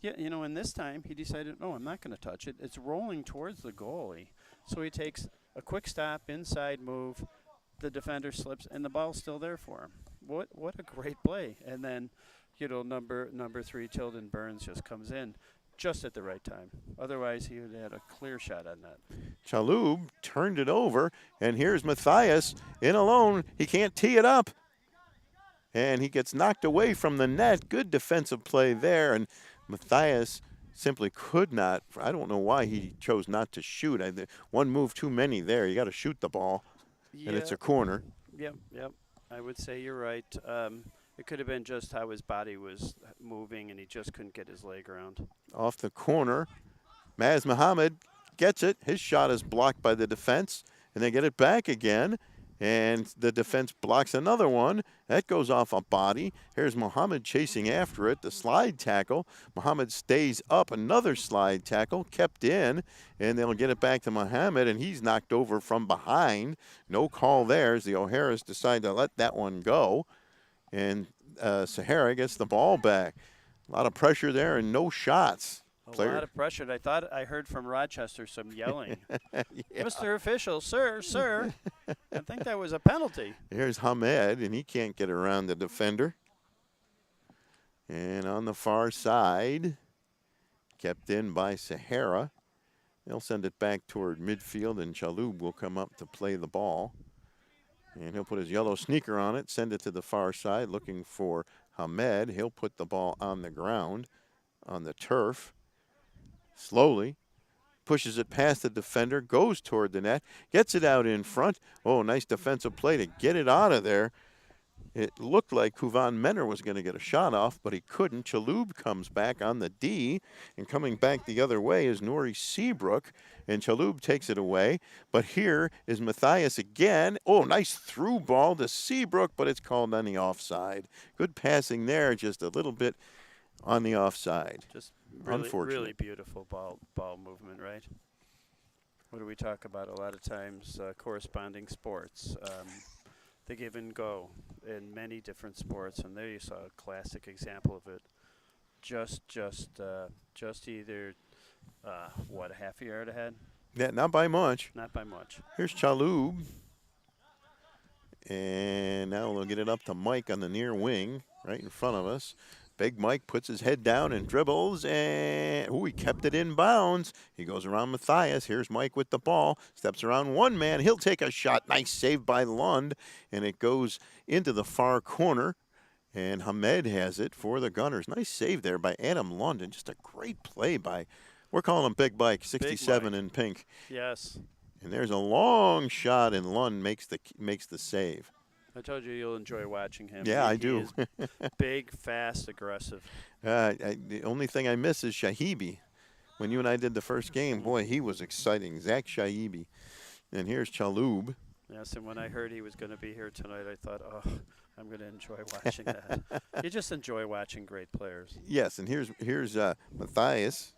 Yeah, and this time he decided, no, I'm not going to touch it. It's rolling towards the goalie. So he takes a quick stop, inside move. The defender slips, and the ball's still there for him. What a great play. And then, number 3, Tilden Burns just comes in just at the right time. Otherwise, he would have had a clear shot on that. Chalub turned it over, and here's Matthias in alone. He can't tee it up. And he gets knocked away from the net. Good defensive play there, and Matthias simply could not. I don't know why he chose not to shoot. One move too many there. You got to shoot the ball, and it's a corner. Yep. I would say you're right. It could have been just how his body was moving, and he just couldn't get his leg around. Off the corner, Maz Mohammed gets it. His shot is blocked by the defense, and they get it back again. And the defense blocks another one. That goes off a body. Here's Mohammed chasing after it. The slide tackle. Mohammed stays up. Another slide tackle kept in. And they'll get it back to Mohammed, and he's knocked over from behind. No call there as the O'Haras decide to let that one go. And Sahara gets the ball back. A lot of pressure there and no shots. A lot of pressure. And I thought I heard from Rochester some yelling. Yeah. Mr. Official, sir. I think that was a penalty. Here's Hamed, and he can't get around the defender. And on the far side, kept in by Sahara. They'll send it back toward midfield, and Chalub will come up to play the ball. And he'll put his yellow sneaker on it, send it to the far side, looking for Hamed. He'll put the ball on the ground, on the turf. Slowly pushes it past the defender, goes toward the net, gets it out in front. Oh, nice defensive play to get it out of there. It looked like Kuvan Menner was going to get a shot off, but he couldn't. Chalub comes back on the D, and coming back the other way is Nuri Seabrook, and Chalub takes it away. But here is Matthias again. Oh, nice through ball to Seabrook, but it's called on the offside. Good passing there, just a little bit on the offside. Just really, Unfortunate. really beautiful ball movement, right? What do we talk about a lot of times? Corresponding sports. The give and go in many different sports, and there you saw a classic example of it. Just either a half a yard ahead? Yeah, not by much. Not by much. Here's Chalub. And now we'll get it up to Mike on the near wing, right in front of us. Big Mike puts his head down and dribbles, and he kept it in bounds. He goes around Matthias. Here's Mike with the ball. Steps around one man. He'll take a shot. Nice save by Lund, and it goes into the far corner. And Hamed has it for the Gunners. Nice save there by Adam Lund, and just a great play by, we're calling him Big Mike, 67 in pink. Yes. And there's a long shot, and Lund makes the save. I told you you'll enjoy watching him. Yeah, I He do. is big, fast, aggressive. The only thing I miss is Shahibi. When you and I did the first game, boy, he was exciting. Zach Shahibi. And here's Chalub. Yes, and when I heard he was going to be here tonight, I thought, oh, I'm going to enjoy watching that. You just enjoy watching great players. Yes, and here's Matthias.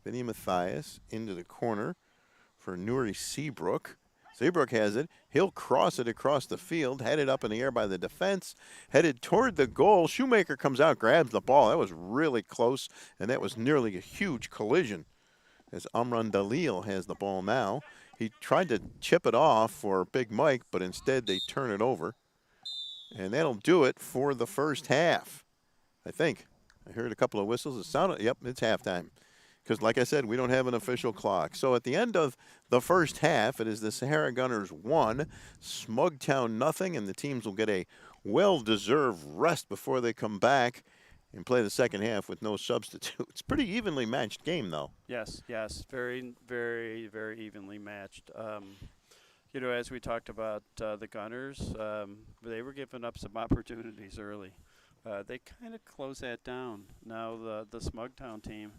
Vinny Matthias into the corner for Nuri Seabrook. Seabrook has it. He'll cross it across the field, headed up in the air by the defense, headed toward the goal. Shoemaker comes out, grabs the ball. That was really close, and that was nearly a huge collision. As Amran Dalil has the ball now. He tried to chip it off for Big Mike, but instead they turn it over. And that'll do it for the first half, I think. I heard a couple of whistles. It sounded, yep, it's halftime. Because, like I said, we don't have an official clock. So at the end of the first half, it is the Sahara Gunners 1, Smugtown nothing, and the teams will get a well-deserved rest before they come back and play the second half with no substitutes. Pretty evenly matched game, though. Yes. Very, very, very evenly matched. As we talked about the Gunners, they were giving up some opportunities early. They kind of closed that down. Now the Smugtown team,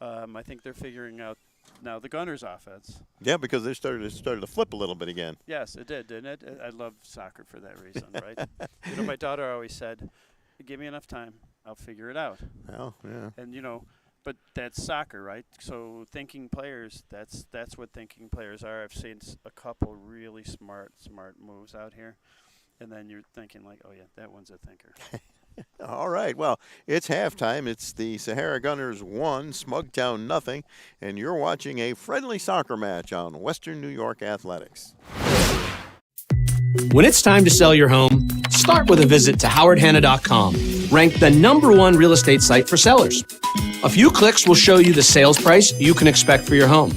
I think they're figuring out now the Gunners' offense. Yeah, because they started to flip a little bit again. Yes, it did, didn't it? I love soccer for that reason, right? My daughter always said, give me enough time, I'll figure it out. Well, yeah. And, but that's soccer, right? So thinking players, that's what thinking players are. I've seen a couple really smart moves out here. And then you're thinking like, oh, yeah, that one's a thinker. All right, well, it's halftime. It's the Sahara Gunners 1, Smugtown nothing, and you're watching a friendly soccer match on Western New York Athletics. When it's time to sell your home, start with a visit to howardhanna.com, ranked the #1 real estate site for sellers. A few clicks will show you the sales price you can expect for your home.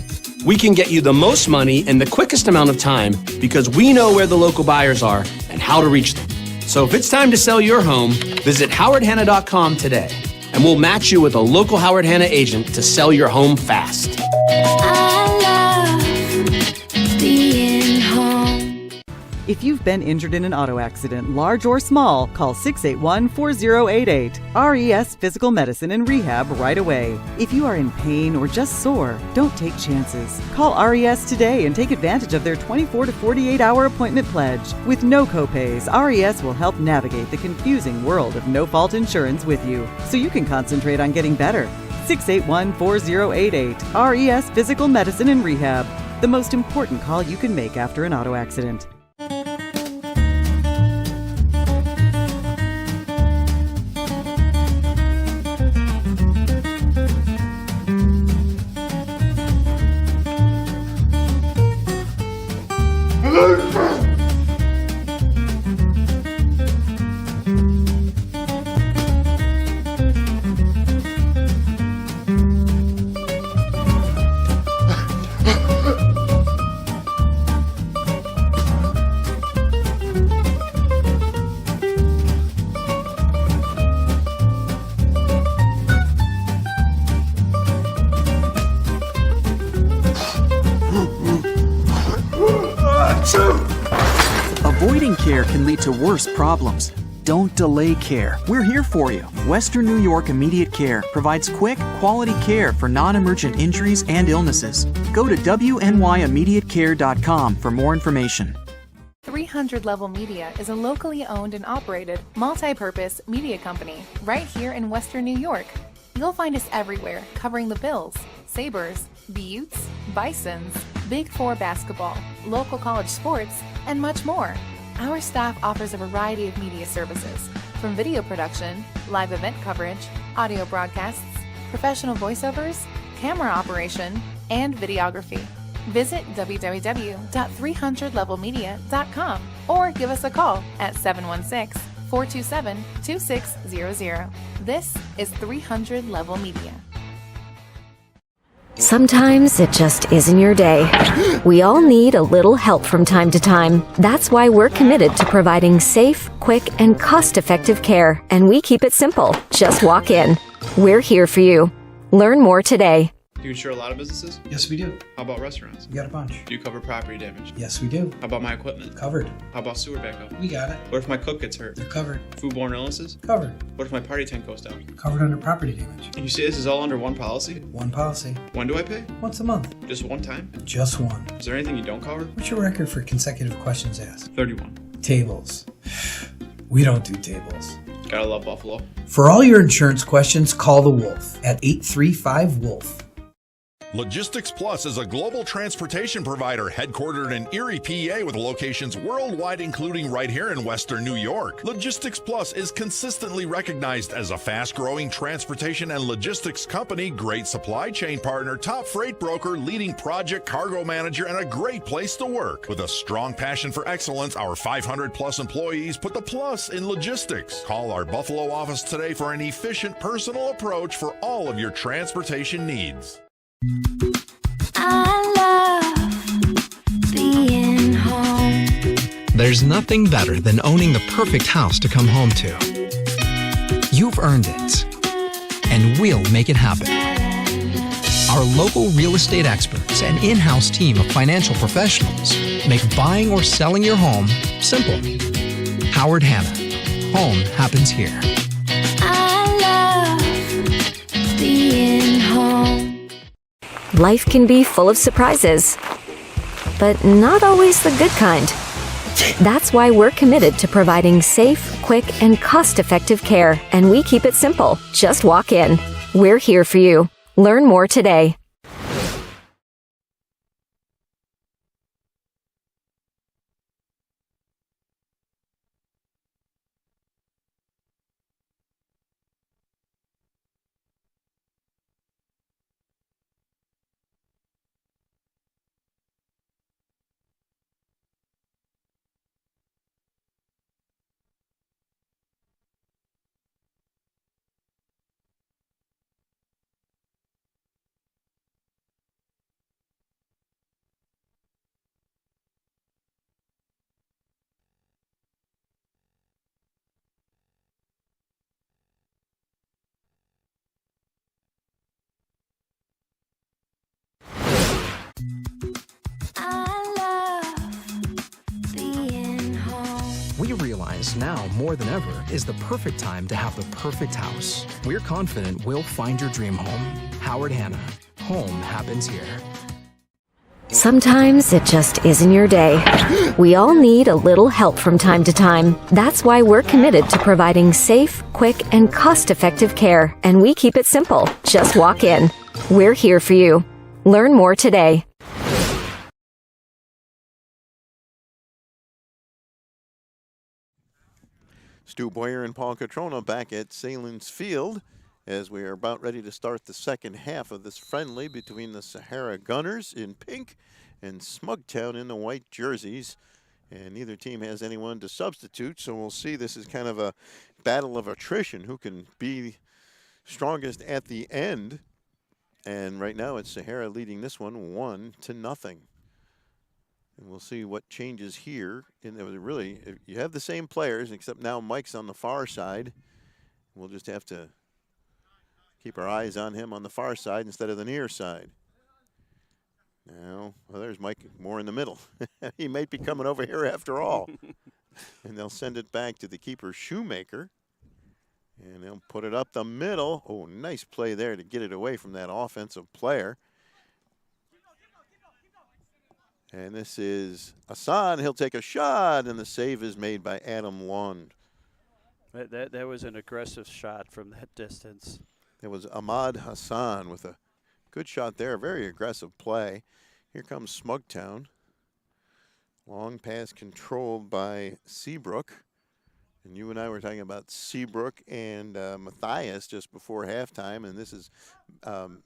We can get you the most money in the quickest amount of time because we know where the local buyers are and how to reach them. So if it's time to sell your home, visit howardhanna.com today, and we'll match you with a local Howard Hanna agent to sell your home fast. I love being home. If you've been injured in an auto accident, large or small, call 681-4088. RES Physical Medicine and Rehab right away. If you are in pain or just sore, don't take chances. Call RES today and take advantage of their 24 to 48-hour appointment pledge. With no copays, RES will help navigate the confusing world of no-fault insurance with you, so you can concentrate on getting better. 681-4088. RES Physical Medicine and Rehab. The most important call you can make after an auto accident. care can lead to worse problems. Don't delay care. We're here for you. Western New York Immediate Care provides quick, quality care for non-emergent injuries and illnesses. Go to WNYImmediatecare.com for more information. 300 Level Media is a locally owned and operated, multi-purpose media company right here in Western New York. You'll find us everywhere, covering the Bills, Sabres, Buttes, Bisons, Big Four basketball, local college sports, and much more. Our staff offers a variety of media services, from video production, live event coverage, audio broadcasts, professional voiceovers, camera operation, and videography. Visit www.300levelmedia.com or give us a call at 716-427-2600. This is 300 Level Media. Sometimes it just isn't your day. We all need a little help from time to time. That's why we're committed to providing safe, quick, and cost-effective care. And we keep it simple. Just walk in. We're here for you. Learn more today. Do you insure a lot of businesses? Yes, we do. How about restaurants? We got a bunch. Do you cover property damage? Yes, we do. How about my equipment? Covered. How about sewer backup? We got it. What if my cook gets hurt? They're covered. Foodborne illnesses? Covered. What if my party tent goes down? Covered under property damage. And you say this is all under one policy? One policy. When do I pay? Once a month. Just one time? Just one. Is there anything you don't cover? What's your record for consecutive questions asked? 31. Tables. We don't do tables. Gotta love Buffalo. For all your insurance questions, call the Wolf at 835-WOLF. Logistics Plus is a global transportation provider headquartered in Erie, PA with locations worldwide, including right here in Western New York. Logistics Plus is consistently recognized as a fast-growing transportation and logistics company, great supply chain partner, top freight broker, leading project cargo manager, and a great place to work. With a strong passion for excellence, our 500-plus employees put the plus in logistics. Call our Buffalo office today for an efficient, personal approach for all of your transportation needs. I love being home. There's nothing better than owning the perfect house to come home to. You've earned it, and we'll make it happen. Our local real estate experts and in-house team of financial professionals make buying or selling your home simple. Howard Hanna. Home happens here. I love being home. Life can be full of surprises, but not always the good kind. That's why we're committed to providing safe, quick, and cost-effective care, and we keep it simple. Just walk in. We're here for you. Learn more today. We realize now more than ever is the perfect time to have the perfect house. We're confident we'll find your dream home. Howard Hanna. Home happens here. Sometimes it just isn't your day. We all need a little help from time to time. That's why we're committed to providing safe, quick, and cost-effective care. And we keep it simple. Just walk in. We're here for you. Learn more today. Stu Boyer and Paul Catrona back at Salins Field as we are about ready to start the second half of this friendly between the Sahara Gunners in pink and Smugtown in the white jerseys. And neither team has anyone to substitute, so we'll see. This is kind of a battle of attrition, who can be strongest at the end. And right now it's Sahara leading this one 1-0. And we'll see what changes here. And it was really, you have the same players, except now Mike's on the far side. We'll just have to keep our eyes on him on the far side instead of the near side. Now, well, there's Mike more in the middle. He might be coming over here after all. And they'll send it back to the keeper, Shoemaker. And they'll put it up the middle. Oh, nice play there to get it away from that offensive player. And this is Hassan. He'll take a shot, and the save is made by Adam Lund. That was an aggressive shot from that distance. It was Ahmad Hassan with a good shot there. Very aggressive play. Here comes Smugtown. Long pass controlled by Seabrook. And you and I were talking about Seabrook and Matthias just before halftime. And this is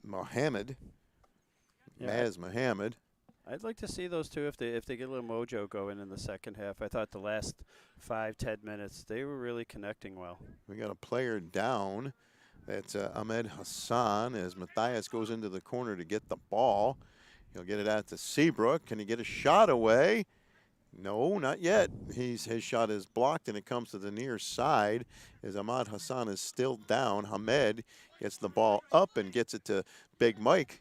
Mohammed. Yeah. Maz Mohammed. I'd like to see those two if they get a little mojo going in the second half. I thought the last 5-10 minutes they were really connecting well. We got a player down. That's Ahmed Hassan as Matthias goes into the corner to get the ball. He'll get it out to Seabrook. Can he get a shot away? No, not yet. His shot is blocked, and it comes to the near side as Ahmad Hassan is still down. Hamed gets the ball up and gets it to Big Mike.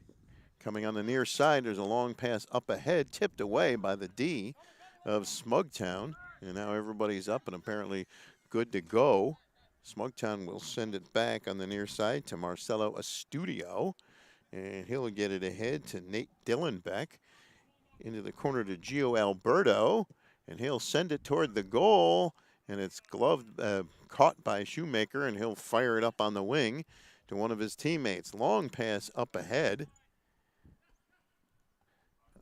Coming on the near side, there's a long pass up ahead, tipped away by the D of Smugtown. And now everybody's up and apparently good to go. Smugtown will send it back on the near side to Marcelo Estudio. And he'll get it ahead to Nate Dillenbeck. Into the corner to Gio Alberto. And he'll send it toward the goal. And it's gloved, caught by Shoemaker, and he'll fire it up on the wing to one of his teammates. Long pass up ahead.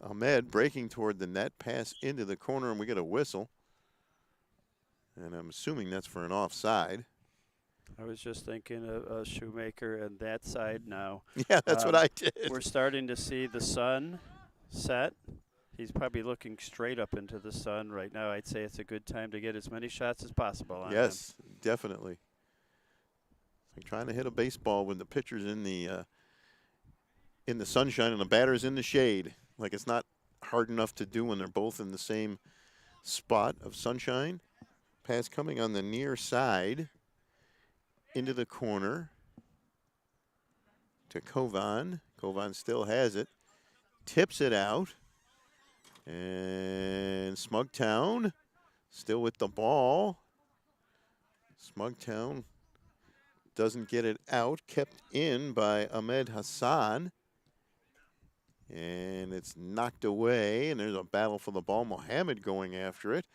Ahmed breaking toward the net, pass into the corner, and we get a whistle. And I'm assuming that's for an offside. I was just thinking of Shoemaker and that side now. Yeah, that's what I did. We're starting to see the sun set. He's probably looking straight up into the sun right now. I'd say it's a good time to get as many shots as possible on him. Yes, definitely. It's like trying to hit a baseball when the pitcher's in the sunshine and the batter's in the shade. Like it's not hard enough to do when they're both in the same spot of sunshine. Pass coming on the near side into the corner to Kovan. Kovan still has it. Tips it out. And Smugtown still with the ball. Smugtown doesn't get it out. Kept in by Ahmed Hassan. And it's knocked away, and there's a battle for the ball. Mohammed going after it.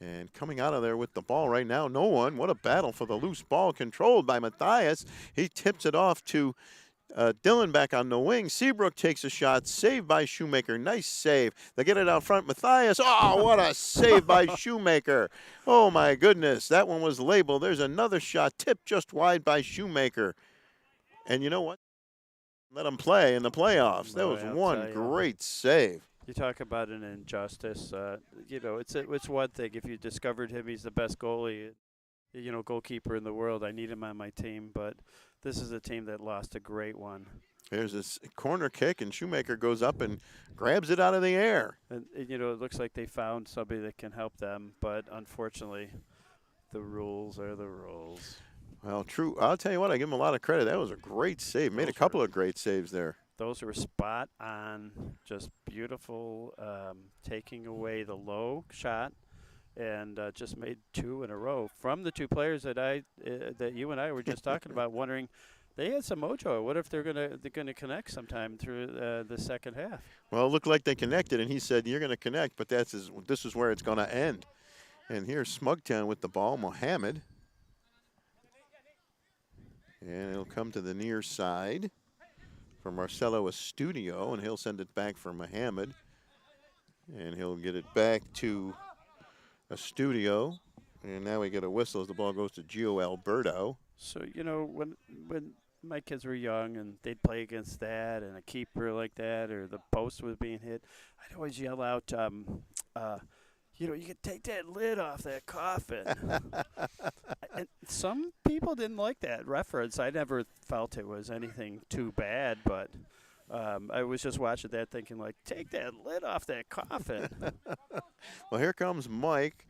And coming out of there with the ball right now, no one. What a battle for the loose ball controlled by Matthias. He tips it off to Dillenbeck on the wing. Seabrook takes a shot, saved by Shoemaker. Nice save. They get it out front. Matthias, oh, what a save by Shoemaker. Oh, my goodness. That one was labeled. There's another shot, tipped just wide by Shoemaker. And you know what? Let him play in the playoffs. That was one great save. You talk about an injustice. You know, it's one thing if you discovered him, he's the best goalie, you know, goalkeeper in the world. I need him on my team, but this is a team that lost a great one. There's this corner kick, and Shoemaker goes up and grabs it out of the air. And you know, it looks like they found somebody that can help them, but unfortunately, the rules are the rules. Well, true. I'll tell you what, I give him a lot of credit. That was a great save. Made a couple of great saves there. Those were spot on, just beautiful, taking away the low shot, and just made two in a row from the two players that that you and I were just talking about. Wondering, they had some mojo. What if they're gonna connect sometime through the second half? Well, it looked like they connected, and he said, "You're gonna connect, but this is where it's gonna end." And here's Smugtown with the ball, Mohammed. And it'll come to the near side for Marcelo Estudio, and he'll send it back for Mohammed. And he'll get it back to Estudio. And now we get a whistle as the ball goes to Gio Alberto. So, you know, when my kids were young and they'd play against that and a keeper like that or the post was being hit, I'd always yell out, you know, you can take that lid off that coffin. And some people didn't like that reference. I never felt it was anything too bad, but I was just watching that thinking, like, take that lid off that coffin. Well, here comes Mike.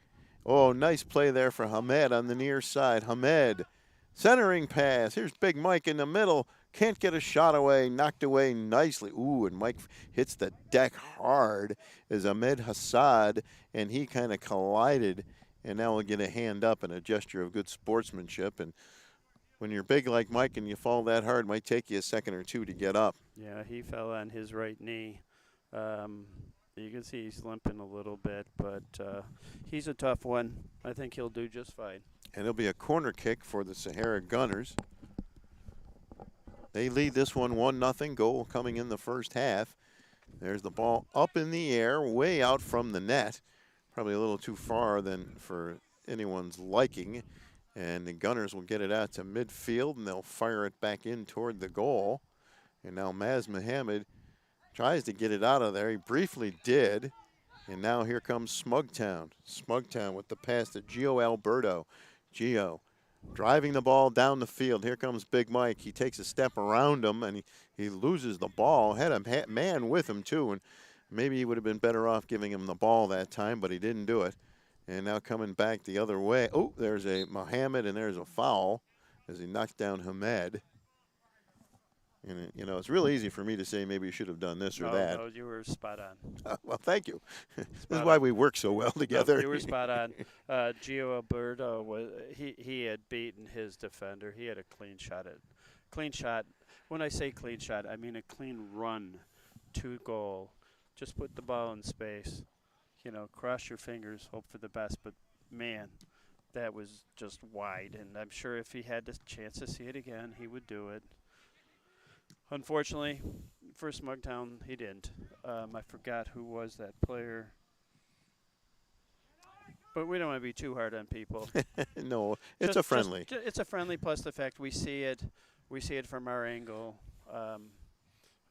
Oh, nice play there for Hamed on the near side. Hamed, centering pass. Here's Big Mike in the middle. Can't get a shot away. Knocked away nicely. Ooh, and Mike hits the deck hard as Ahmed Hassad, and he kind of collided And now we'll get a hand up and a gesture of good sportsmanship. And when you're big like Mike and you fall that hard, it might take you a second or two to get up. Yeah, he fell on his right knee. You can see he's limping a little bit, but he's a tough one. I think he'll do just fine. And it'll be a corner kick for the Sahara Gunners. They lead this one 1-0. Goal coming in the first half. There's the ball up in the air, way out from the net. Probably a little too far than for anyone's liking. And the Gunners will get it out to midfield, and they'll fire it back in toward the goal. And now Maz Mohammed tries to get it out of there. He briefly did. And now here comes Smugtown. Smugtown with the pass to Gio Alberto. Gio driving the ball down the field. Here comes Big Mike. He takes a step around him, and he loses the ball. Had a man with him, too, and maybe he would have been better off giving him the ball that time, but he didn't do it. And now coming back the other way. Oh, there's a Mohammed, and there's a foul as he knocked down Hamed. And, you know, it's real easy for me to say maybe you should have done this or that. No, you were spot on. Well, thank you. This is why we work so well together. No, you were spot on. Gio Alberto, he had beaten his defender. He had a clean shot. When I say clean shot, I mean a clean run to goal. Just put the ball in space. You know, cross your fingers, hope for the best. But, man, that was just wide. And I'm sure if he had the chance to see it again, he would do it. Unfortunately, for Smugtown, he didn't. I forgot who was that player. But we don't want to be too hard on people. No, it's a friendly. It's a friendly, plus the fact we see it from our angle.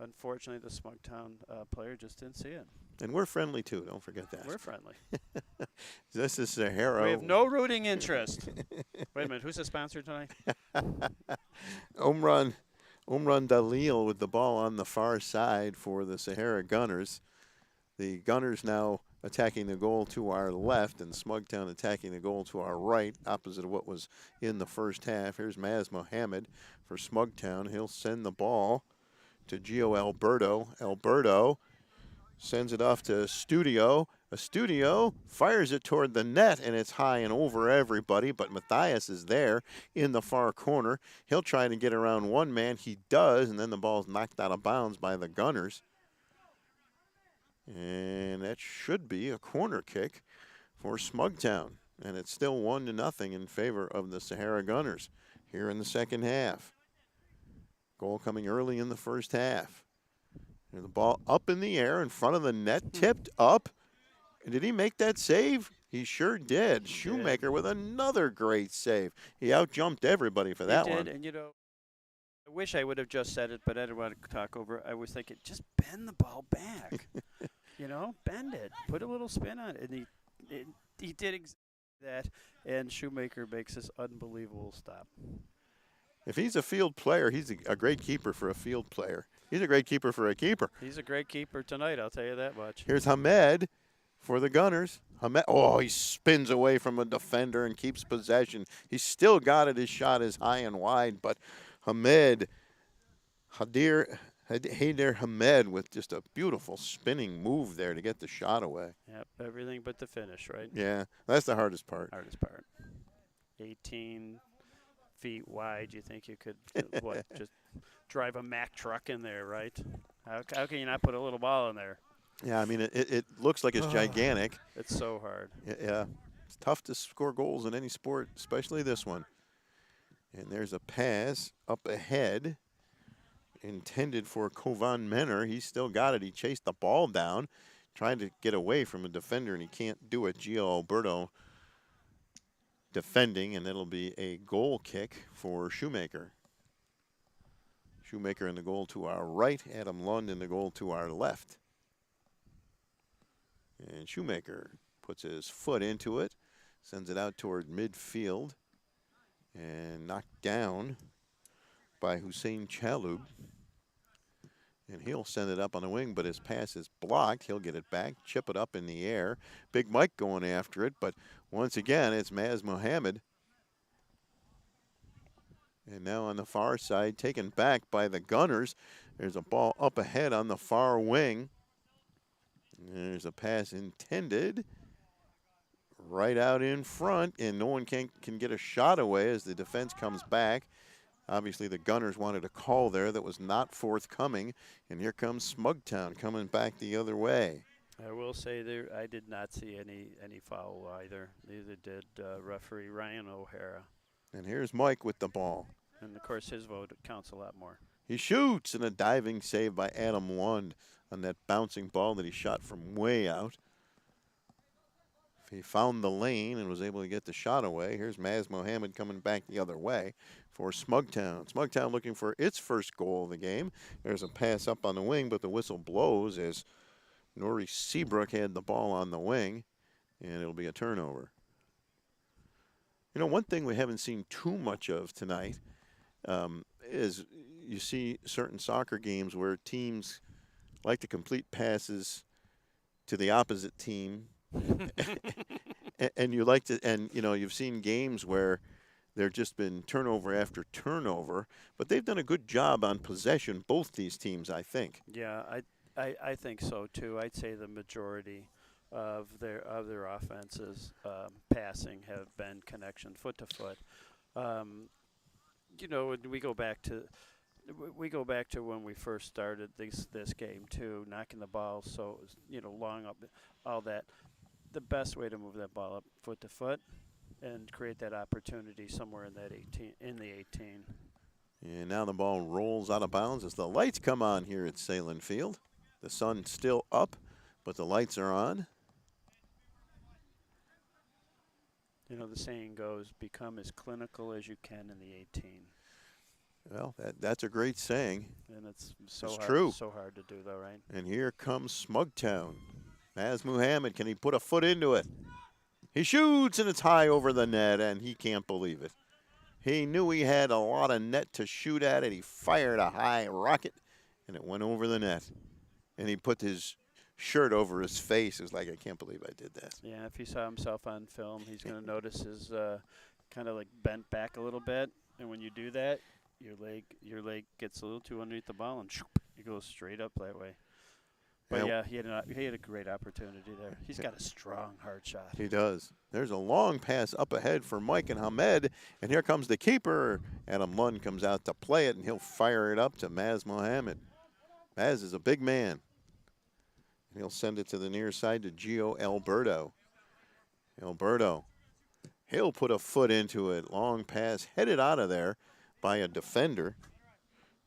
Unfortunately, the Smugtown player just didn't see it. And we're friendly, too. Don't forget that. We're friendly. This is Sahara. We have no rooting interest. Wait a minute. Who's the sponsor tonight? Umran Dalil with the ball on the far side for the Sahara Gunners. The Gunners now attacking the goal to our left, and Smugtown attacking the goal to our right, opposite of what was in the first half. Here's Maz Mohammed for Smugtown. He'll send the ball to Gio Alberto. Alberto sends it off to Studio. Studio fires it toward the net, and it's high and over everybody, but Matthias is there in the far corner. He'll try to get around one man. He does, and then the ball's knocked out of bounds by the Gunners. And that should be a corner kick for Smugtown. And it's still 1-0 in favor of the Sahara Gunners here in the second half. Goal coming early in the first half. And the ball up in the air in front of the net, tipped up. And did he make that save? He sure did. Shoemaker with another great save. He outjumped everybody for that one. He did, and you know, I wish I would have just said it, but I didn't want to talk over it. I was thinking, just bend the ball back. You know, bend it. Put a little spin on it. And he did exactly that, and Shoemaker makes this unbelievable stop. If he's a field player, he's a great keeper for a field player. He's a great keeper for a keeper. He's a great keeper tonight, I'll tell you that much. Here's Hamed for the Gunners. Hamed, oh, he spins away from a defender and keeps possession. He's still got it. His shot is high and wide, but Hamed, Haider Hamed with just a beautiful spinning move there to get the shot away. Yep, everything but the finish, right? Yeah, that's the hardest part. 18 feet wide. You think you could, just drive a Mack truck in there, right? How can you not put a little ball in there? Yeah, I mean, it looks like it's gigantic. It's so hard. Yeah, it's tough to score goals in any sport, especially this one. And there's a pass up ahead intended for Kovan Menor. He's still got it. He chased the ball down, trying to get away from a defender, and he can't do it. Gio Alberto defending, and it'll be a goal kick for Shoemaker. Shoemaker in the goal to our right, Adam Lund in the goal to our left. And Shoemaker puts his foot into it, sends it out toward midfield, and knocked down by Hussein Chalub. And he'll send it up on the wing, but his pass is blocked. He'll get it back, chip it up in the air. Big Mike going after it, but once again, it's Maz Mohammed. And now on the far side, taken back by the Gunners. There's a ball up ahead on the far wing. And there's a pass intended right out in front, and no one can get a shot away as the defense comes back. Obviously, the Gunners wanted a call there that was not forthcoming, and here comes Smugtown coming back the other way. I will say there, I did not see any foul either. Neither did referee Ryan O'Hara. And here's Mike with the ball. And of course, his vote counts a lot more. He shoots, and a diving save by Adam Lund on that bouncing ball that he shot from way out. He found the lane and was able to get the shot away. Here's Maz Mohammed coming back the other way for Smugtown. Smugtown looking for its first goal of the game. There's a pass up on the wing, but the whistle blows as Nori Seabrook had the ball on the wing, and it'll be a turnover. You know, one thing we haven't seen too much of tonight is you see certain soccer games where teams like to complete passes to the opposite team. and you like to, and you know, you've seen games where there's just been turnover after turnover, but they've done a good job on possession, both these teams, I think. Yeah, I think so too. I'd say the majority of their offenses passing have been connection foot to foot. You know, we go back to when we first started this game too, knocking the ball so long up, all that. The best way to move that ball up foot to foot and create that opportunity somewhere in that 18 in the 18. And now the ball rolls out of bounds as the lights come on here at Salem Field. The sun's still up, but the lights are on. You know, the saying goes, become as clinical as you can in the 18. Well, that's a great saying. And it's true. So hard to do, though, right? And here comes Smugtown. Maz Muhammad, can he put a foot into it? He shoots, and it's high over the net, and he can't believe it. He knew he had a lot of net to shoot at it. He fired a high rocket, and it went over the net. And he put his shirt over his face. It was like, I can't believe I did that. Yeah, if he saw himself on film, he's going to notice his kind of like bent back a little bit. And when you do that, your leg gets a little too underneath the ball, and it goes straight up that way. But yeah, he had a great opportunity there. He's got a strong, hard shot. He does. There's a long pass up ahead for Mike and Hamed, and here comes the keeper. Adam Lund comes out to play it, and he'll fire it up to Maz Mohammed. Maz is a big man. He'll send it to the near side to Gio Alberto. Alberto, he'll put a foot into it. Long pass headed out of there by a defender.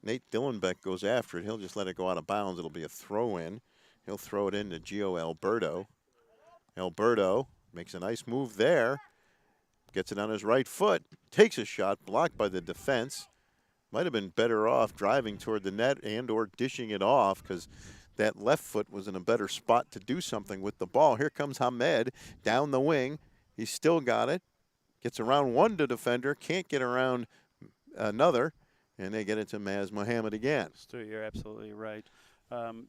Nate Dillenbeck goes after it. He'll just let it go out of bounds. It'll be a throw-in. He'll throw it into Gio Alberto. Alberto makes a nice move there. Gets it on his right foot. Takes a shot, blocked by the defense. Might have been better off driving toward the net and or dishing it off because that left foot was in a better spot to do something with the ball. Here comes Hamed down the wing. He's still got it. Gets around one to defender. Can't get around another. And they get it to Maz Mohammed again. Stu, you're absolutely right.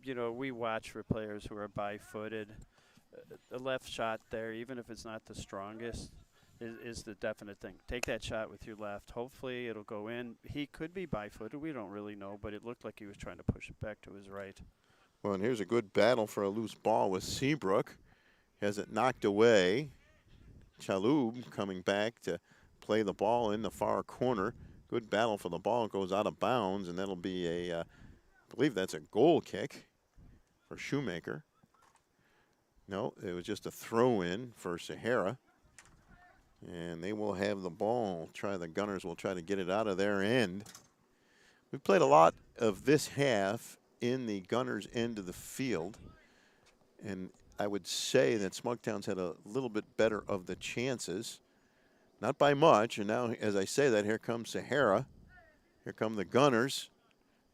You know, we watch for players who are bi-footed. The left shot there, even if it's not the strongest, is the definite thing. Take that shot with your left. Hopefully it'll go in. He could be bi-footed. We don't really know, but it looked like he was trying to push it back to his right. Well, and here's a good battle for a loose ball with Seabrook. Has it knocked away. Chalhoub coming back to play the ball in the far corner. Good battle for the ball. It goes out of bounds, and that'll be I believe that's a goal kick for Shoemaker. No, it was just a throw-in for Sahara. And they will have the ball. The Gunners will try to get it out of their end. We played a lot of this half in the Gunners' end of the field. And I would say that Smugtown's had a little bit better of the chances. Not by much, and now as I say that, here comes Sahara. Here come the Gunners.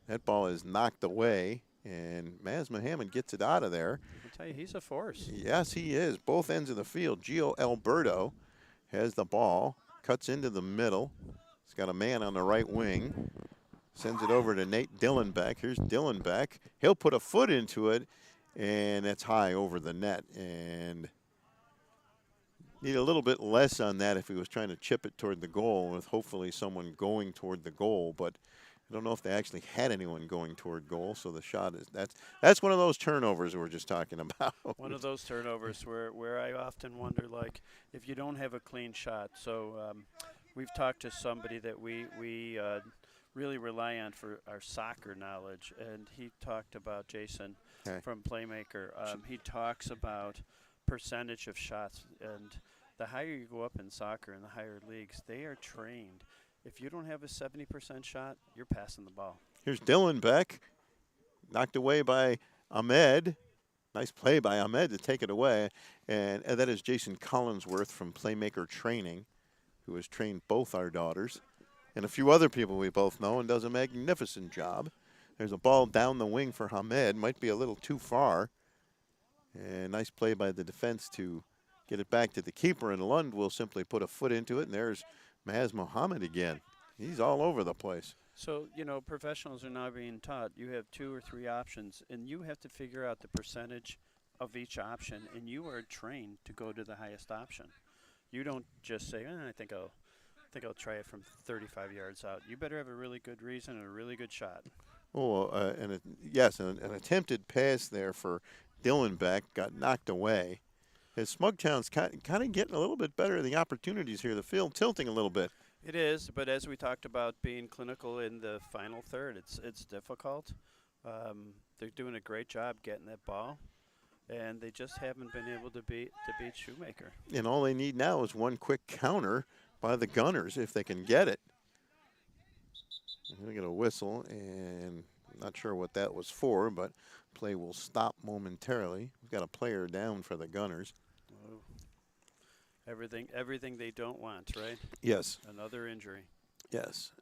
That ball is knocked away, and Maz Mohammed gets it out of there. I'll tell you, he's a force. Yes, he is. Both ends of the field. Gio Alberto has the ball, cuts into the middle. He's got a man on the right wing. Sends it over to Nate Dillenbeck. Here's Dillenbeck. He'll put a foot into it, and that's high over the net. And need a little bit less on that if he was trying to chip it toward the goal with hopefully someone going toward the goal, but I don't know if they actually had anyone going toward goal, so the shot is that's one of those turnovers we were just talking about. One of those turnovers where I often wonder, like, if you don't have a clean shot. So we've talked to somebody that we really rely on for our soccer knowledge, and he talked about Jason from Playmaker. He talks about percentage of shots, and the higher you go up in soccer in the higher leagues, they are trained. If you don't have a 70% shot, you're passing the ball. Here's Dylan Beck, knocked away by Ahmed. Nice play by Ahmed to take it away. And that is Jason Collinsworth from Playmaker Training, who has trained both our daughters and a few other people we both know and does a magnificent job. There's a ball down the wing for Ahmed. Might be a little too far. And nice play by the defense to get it back to the keeper. And Lund will simply put a foot into it. And there's Maz Mohammed again. He's all over the place. So, you know, professionals are now being taught you have 2 or 3 options, and you have to figure out the percentage of each option, and you are trained to go to the highest option. You don't just say, I think I'll try it from 35 yards out. You better have a really good reason and a really good shot. Oh, an attempted pass there for Dylan Beck got knocked away. As Smugtown's kind of getting a little bit better at the opportunities here. The field tilting a little bit. It is, but as we talked about being clinical in the final third, it's difficult. They're doing a great job getting that ball, and they just haven't been able to beat Shoemaker. And all they need now is one quick counter by the Gunners if they can get it. They get a whistle, and I'm not sure what that was for, but play will stop momentarily. We've got a player down for the Gunners. Oh. Everything they don't want, right? Yes. Another injury. Yes.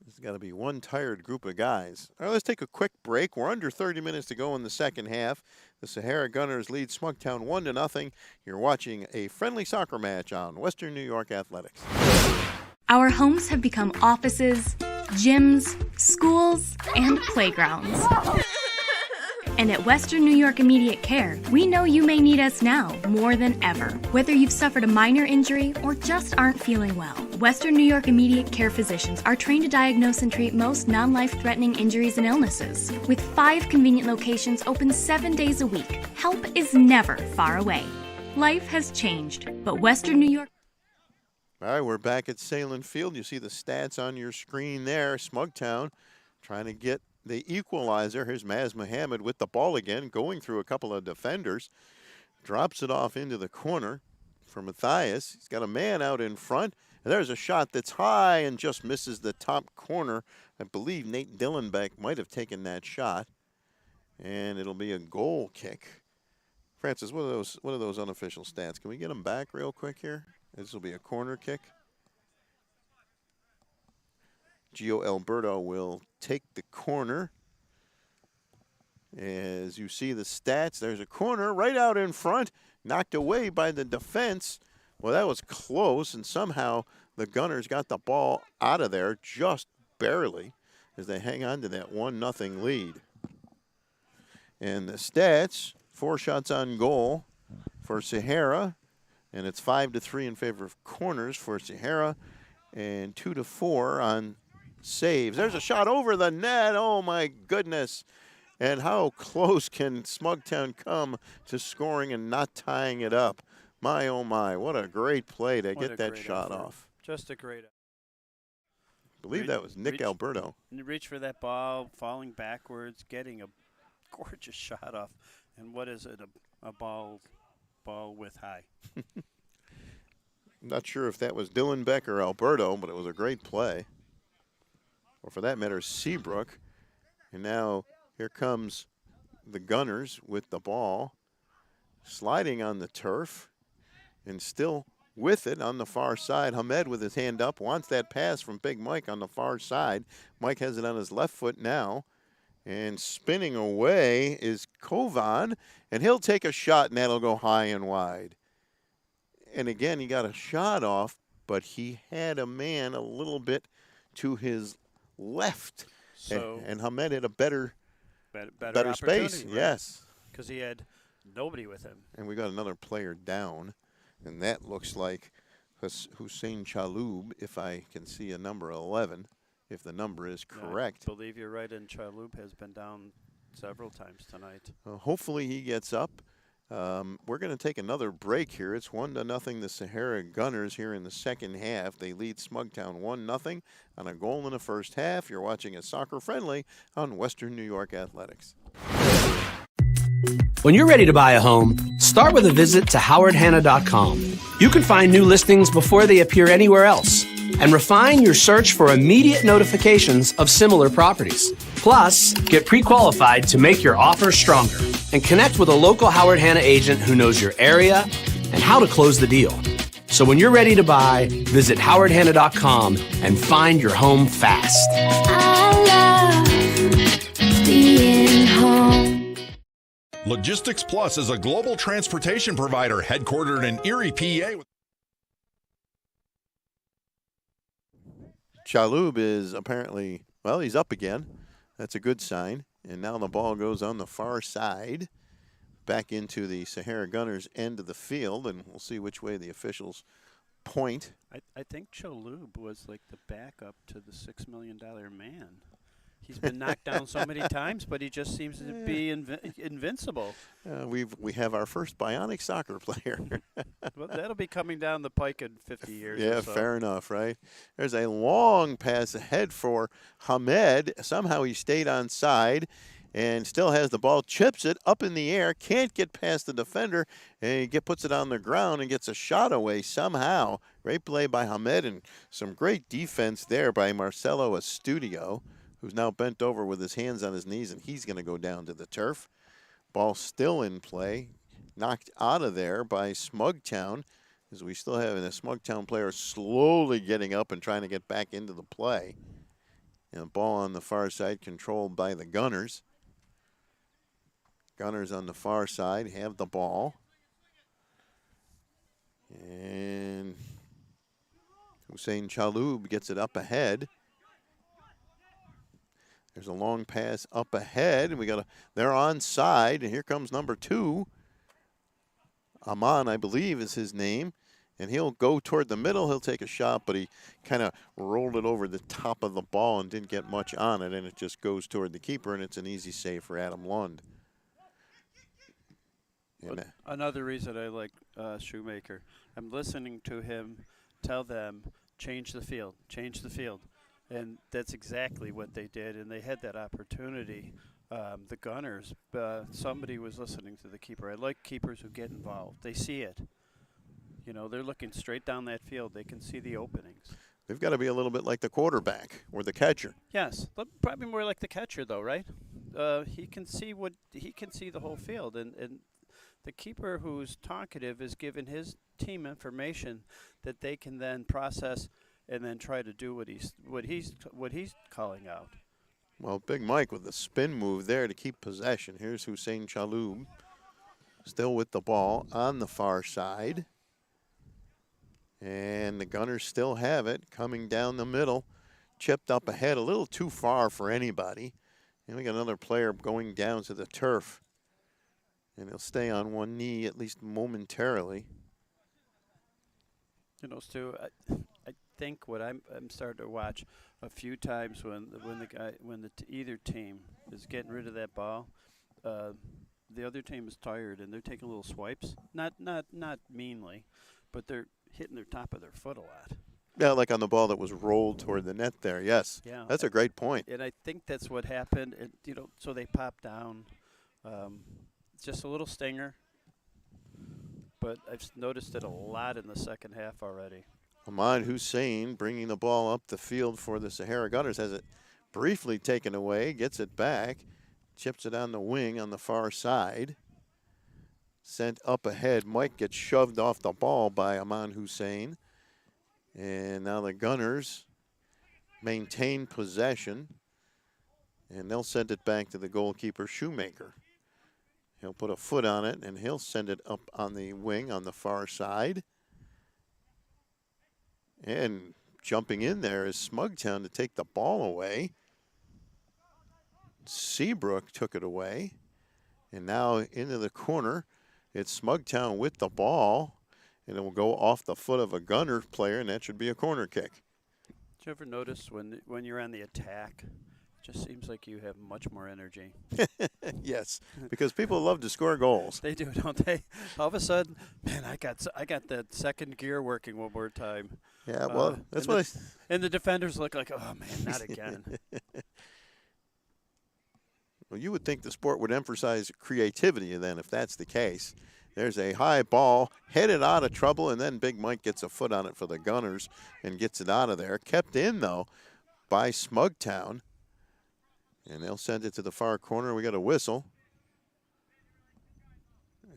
There's got to be one tired group of guys. All right, let's take a quick break. We're under 30 minutes to go in the second half. The Sahara Gunners lead Smugtown 1-0. You're watching a friendly soccer match on Western New York Athletics. Our homes have become offices, gyms, schools, and playgrounds. And at Western New York Immediate Care, we know you may need us now more than ever. Whether you've suffered a minor injury or just aren't feeling well, Western New York Immediate Care physicians are trained to diagnose and treat most non-life-threatening injuries and illnesses. With 5 convenient locations open 7 days a week, help is never far away. Life has changed, but Western New York... All right, we're back at Salem Field. You see the stats on your screen there. Smugtown trying to get the equalizer. Here's Maz Mohammed with the ball again, going through a couple of defenders. Drops it off into the corner for Matthias. He's got a man out in front. And there's a shot that's high and just misses the top corner. I believe Nate Dillenbeck might have taken that shot. And it'll be a goal kick. Francis, what are those unofficial stats? Can we get them back real quick here? This will be a corner kick. Gio Alberto will take the corner. As you see the stats, there's a corner right out in front, knocked away by the defense. Well, that was close, and somehow the Gunners got the ball out of there just barely as they hang on to that 1-0 lead. And the stats, 4 shots on goal for Sahara, and it's 5-3 in favor of corners for Sahara, and 2-4 on saves. There's a shot over the net. Oh, my goodness. And how close can Smugtown come to scoring and not tying it up? My, oh, my. What a great play to get that shot off. Just a great. I believe that was Nick Alberto. Reach for that ball, falling backwards, getting a gorgeous shot off. And what is it? A ball with high. I'm not sure if that was Dylan Beck or Alberto, but it was a great play. Or for that matter, Seabrook. And now here comes the Gunners with the ball, sliding on the turf, and still with it on the far side. Hamed with his hand up wants that pass from Big Mike on the far side. Mike has it on his left foot now. And spinning away is Kovan, and he'll take a shot, and that'll go high and wide. And again, he got a shot off, but he had a man a little bit to his left. So and Hamed had a better space. Right? Yes. Because he had nobody with him. And we got another player down, and that looks like Hussein Chaloub, if I can see a number 11. if the number is Yeah, correct. I believe you're right, and Chaloub has been down several times tonight. Hopefully he gets up. We're going to take another break here. It's 1-0 the Sahara Gunners here in the second half. They lead Smugtown 1-0 on a goal in the first half. You're watching a soccer friendly on Western New York Athletics. When you're ready to buy a home, start with a visit to howardhanna.com. You can find new listings before they appear anywhere else and refine your search for immediate notifications of similar properties. Plus, get pre-qualified to make your offer stronger and connect with a local Howard Hanna agent who knows your area and how to close the deal. So when you're ready to buy, visit howardhanna.com and find your home fast. I love being home. Logistics Plus is a global transportation provider headquartered in Erie, PA. Chaloub is apparently, well, he's up again. That's a good sign. And now the ball goes on the far side, back into the Sahara Gunners' end of the field, and we'll see which way the officials point. I think Chaloub was like the backup to the $6 million man. He's been knocked down so many times, but he just seems to be invincible. We have our first bionic soccer player. Well, that'll be coming down the pike in 50 years. Yeah, or so. fair enough, right? There's a long pass ahead for Hamed. Somehow he stayed on side and still has the ball, chips it up in the air, can't get past the defender, and he puts it on the ground and gets a shot away somehow. Great play by Hamed and some great defense there by Marcelo Estudio, who's now bent over with his hands on his knees, and he's going to go down to the turf. Ball still in play, knocked out of there by Smugtown, as we still have a Smugtown player slowly getting up and trying to get back into the play. And the ball on the far side controlled by the Gunners. Gunners on the far side have the ball. And Hussein Chaloub gets it up ahead. There's a long pass up ahead, and they're onside, and here comes number 2. Aman, I believe, is his name, and he'll go toward the middle. He'll take a shot, but he kind of rolled it over the top of the ball and didn't get much on it, and it just goes toward the keeper, and it's an easy save for Adam Lund. Another reason I like Shoemaker, I'm listening to him tell them, change the field, change the field. And that's exactly what they did, and they had that opportunity. The Gunners, somebody was listening to the keeper. I like keepers who get involved. They see it. You know, they're looking straight down that field. They can see the openings. They've got to be a little bit like the quarterback or the catcher. Yes, probably more like the catcher, though, right? He can see the whole field, and the keeper who's talkative is giving his team information that they can then process and then try to do what he's calling out. Well, Big Mike with the spin move there to keep possession. Here's Hussein Chaloub, still with the ball on the far side. And the Gunners still have it, coming down the middle, chipped up ahead, a little too far for anybody. And we got another player going down to the turf. And he'll stay on one knee, at least momentarily. You know, Stu, I think what I'm starting to watch a few times when either team is getting rid of that ball, the other team is tired and they're taking little swipes, not meanly, but they're hitting the top of their foot a lot. Yeah, like on the ball that was rolled toward the net there. Yes, yeah, that's a great point. And I think that's what happened. And, you know, so they popped down. Just a little stinger, but I've noticed it a lot in the second half already. Ahmad Hussein bringing the ball up the field for the Sahara Gunners, has it briefly taken away, gets it back, chips it on the wing on the far side. Sent up ahead. Mike gets shoved off the ball by Ahmad Hussein. And now the Gunners maintain possession, and they'll send it back to the goalkeeper, Shoemaker. He'll put a foot on it, and he'll send it up on the wing on the far side. And jumping in there is Smugtown to take the ball away. Seabrook took it away. And now into the corner, it's Smugtown with the ball. And it will go off the foot of a Gunner player, and that should be a corner kick. Did you ever notice when you're on the attack, it just seems like you have much more energy? Yes, because people love to score goals. They do, don't they? All of a sudden, man, I got that second gear working one more time. Yeah, well, that's what and the defenders look like, oh man, not again. Well, you would think the sport would emphasize creativity then, if that's the case. There's a high ball headed out of trouble, and then Big Mike gets a foot on it for the Gunners and gets it out of there. Kept in, though, by Smugtown. And they'll send it to the far corner. We got a whistle.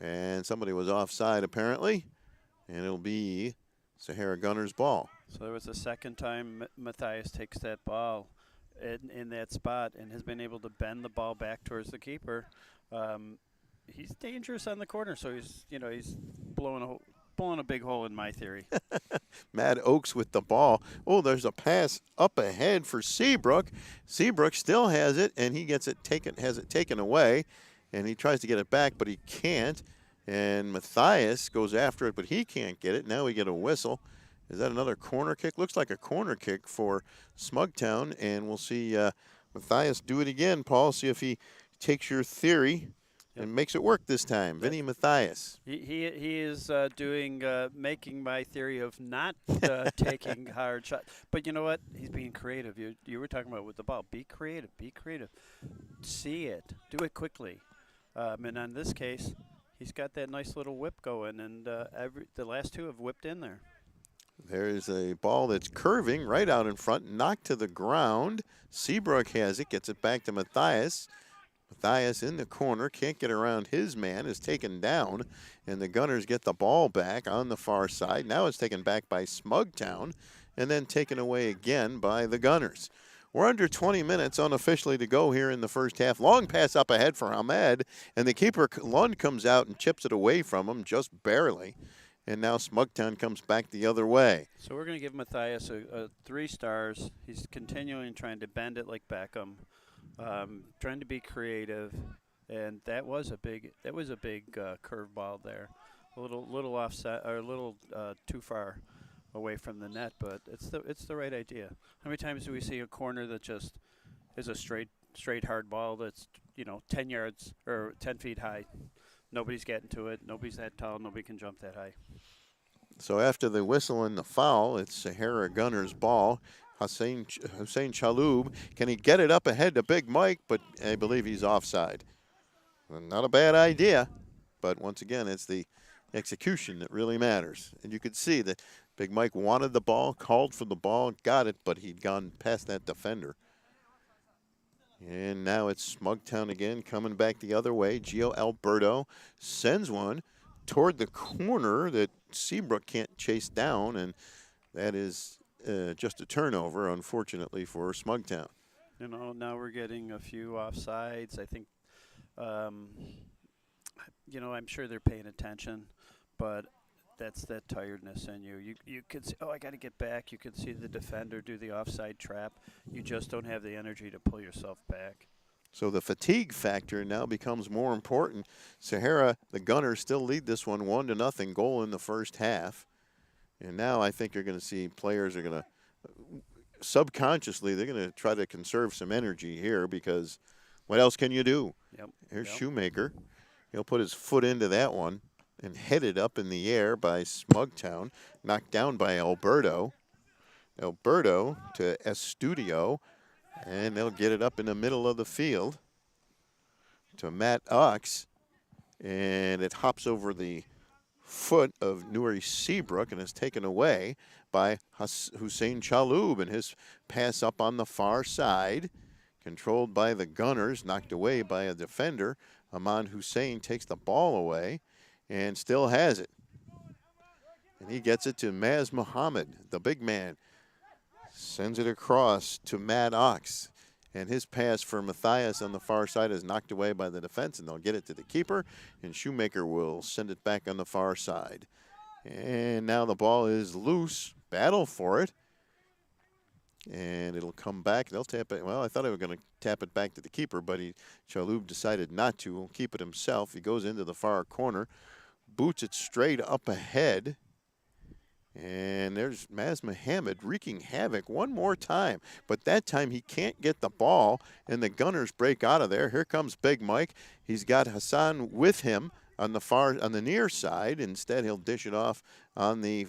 And somebody was offside, apparently. And it'll be Sahara Gunners' ball. So there was the second time Matthias takes that ball in that spot and has been able to bend the ball back towards the keeper. He's dangerous on the corner, so he's blowing a big hole in my theory. Matt Oakes with the ball. Oh, there's a pass up ahead for Seabrook. Seabrook still has it, and he has it taken away, and he tries to get it back, but he can't. And Matthias goes after it, but he can't get it. Now we get a whistle. Is that another corner kick? Looks like a corner kick for Smugtown, and we'll see Matthias do it again, Paul. See if he takes your theory and makes it work this time. Vinny Matthias. He is making my theory of not taking hard shots. But you know what? He's being creative. You were talking about with the ball. Be creative. Be creative. See it. Do it quickly. And in this case, he's got that nice little whip going, and the last two have whipped in there. There's a ball that's curving right out in front, knocked to the ground. Seabrook has it, gets it back to Matthias. Matthias in the corner, can't get around his man, is taken down, and the Gunners get the ball back on the far side. Now it's taken back by Smugtown, and then taken away again by the Gunners. We're under 20 minutes unofficially to go here in the first half. Long pass up ahead for Ahmed, and the keeper, Lund, comes out and chips it away from him, just barely. And now Smugtown comes back the other way. So we're going to give Matthias a 3 stars. He's continuing trying to bend it like Beckham. Trying to be creative, and that was a big curveball there, a little offset or a little too far away from the net, but it's the right idea. How many times do we see a corner that just is a straight hard ball that's 10 yards or 10 feet high? Nobody's getting to it. Nobody's that tall. Nobody can jump that high. So after the whistle and the foul, it's Sahara Gunners' ball. Hussein Chaloub, can he get it up ahead to Big Mike? But I believe he's offside. Not a bad idea, but once again, it's the execution that really matters. And you could see that Big Mike wanted the ball, called for the ball, got it, but he'd gone past that defender. And now it's Smugtown again, coming back the other way. Gio Alberto sends one toward the corner that Seabrook can't chase down, and that is just a turnover, unfortunately, for Smugtown. Now we're getting a few offsides. I think, I'm sure they're paying attention, but that's that tiredness in you. You can see, I got to get back. You can see the defender do the offside trap. You just don't have the energy to pull yourself back. So the fatigue factor now becomes more important. Sahara, the Gunners, still lead this one 1-0, goal in the first half. And now I think you're going to see players are going to, subconsciously, they're going to try to conserve some energy here, because what else can you do? Yep. Here's Shoemaker. He'll put his foot into that one and headed up in the air by Smugtown, knocked down by Alberto. Alberto to Estudio, and they'll get it up in the middle of the field to Matt Ox, and it hops over the foot of Nuri Seabrook and is taken away by Hussein Chaloub, and his pass up on the far side, controlled by the Gunners, knocked away by a defender. Aman Hussein takes the ball away and still has it. And he gets it to Maz Muhammad, the big man. Sends it across to Matt Ox. And his pass for Matthias on the far side is knocked away by the defense, and they'll get it to the keeper, and Shoemaker will send it back on the far side. And now the ball is loose. Battle for it. And it'll come back. They'll tap it. Well, I thought they were going to tap it back to the keeper, but Chaloub decided not to. He'll keep it himself. He goes into the far corner, boots it straight up ahead. And there's Maz Mohammed wreaking havoc one more time. But that time he can't get the ball, and the Gunners break out of there. Here comes Big Mike. He's got Hassan with him on the near side. Instead, he'll dish it off on the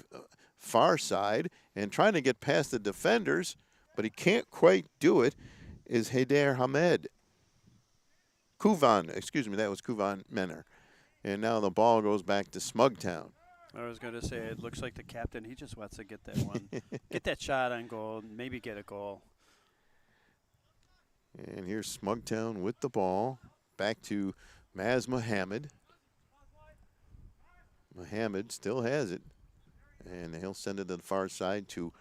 far side and trying to get past the defenders, but he can't quite do it, is Haider Hamed. That was Kuvan Menner. And now the ball goes back to Smugtown. I was going to say, it looks like the captain, he just wants to get that one, get that shot on goal, maybe get a goal. And here's Smugtown with the ball. Back to Maz Mohammed. Mohammed still has it. And he'll send it to the far side to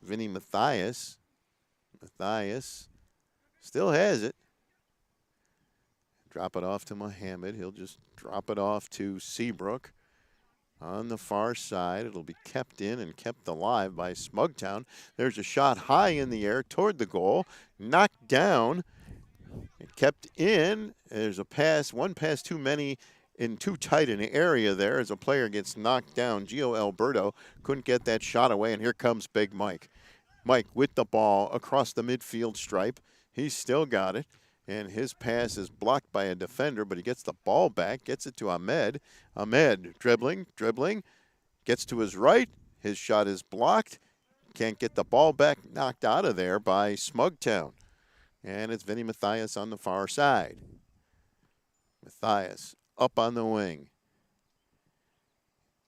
Vinny Mathias. Mathias still has it. Drop it off to Mohammed. He'll just drop it off to Seabrook. On the far side, it'll be kept in and kept alive by Smugtown. There's a shot high in the air toward the goal. Knocked down. Kept in. There's a pass, one pass too many in too tight an area there as a player gets knocked down. Gio Alberto couldn't get that shot away, and here comes Big Mike. Mike with the ball across the midfield stripe. He's still got it, and his pass is blocked by a defender, but he gets the ball back, gets it to Ahmed. Ahmed dribbling, gets to his right. His shot is blocked. Can't get the ball back, knocked out of there by Smugtown. And it's Vinny Mathias on the far side. Mathias up on the wing.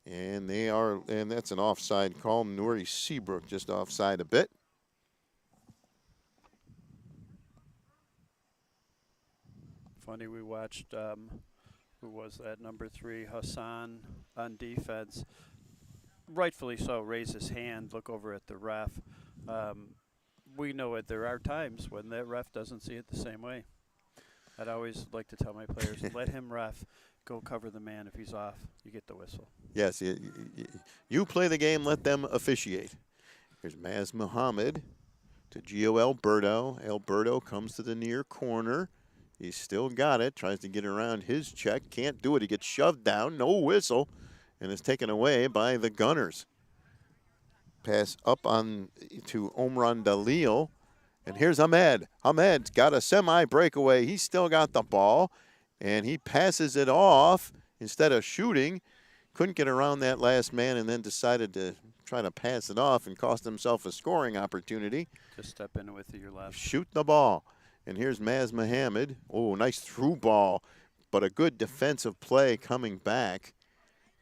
And that's an offside call. Nuri Seabrook just offside a bit. Funny, we watched, who was that, number 3, Hassan on defense. Rightfully so, raise his hand, look over at the ref. We know it. There are times when that ref doesn't see it the same way. I'd always like to tell my players, let him ref, go cover the man. If he's off, you get the whistle. Yes, you play the game, let them officiate. Here's Maz Mohammed to Gio Alberto. Alberto comes to the near corner. He's still got it, tries to get around his check, can't do it. He gets shoved down, no whistle, and is taken away by the Gunners. Pass up on to Omran Dalil. And here's Ahmed. Ahmed's got a semi-breakaway. He's still got the ball, and he passes it off instead of shooting. Couldn't get around that last man and then decided to try to pass it off and cost himself a scoring opportunity. Just step in with your left. Shoot the ball. And here's Maz Mohammed. Oh, nice through ball, but a good defensive play coming back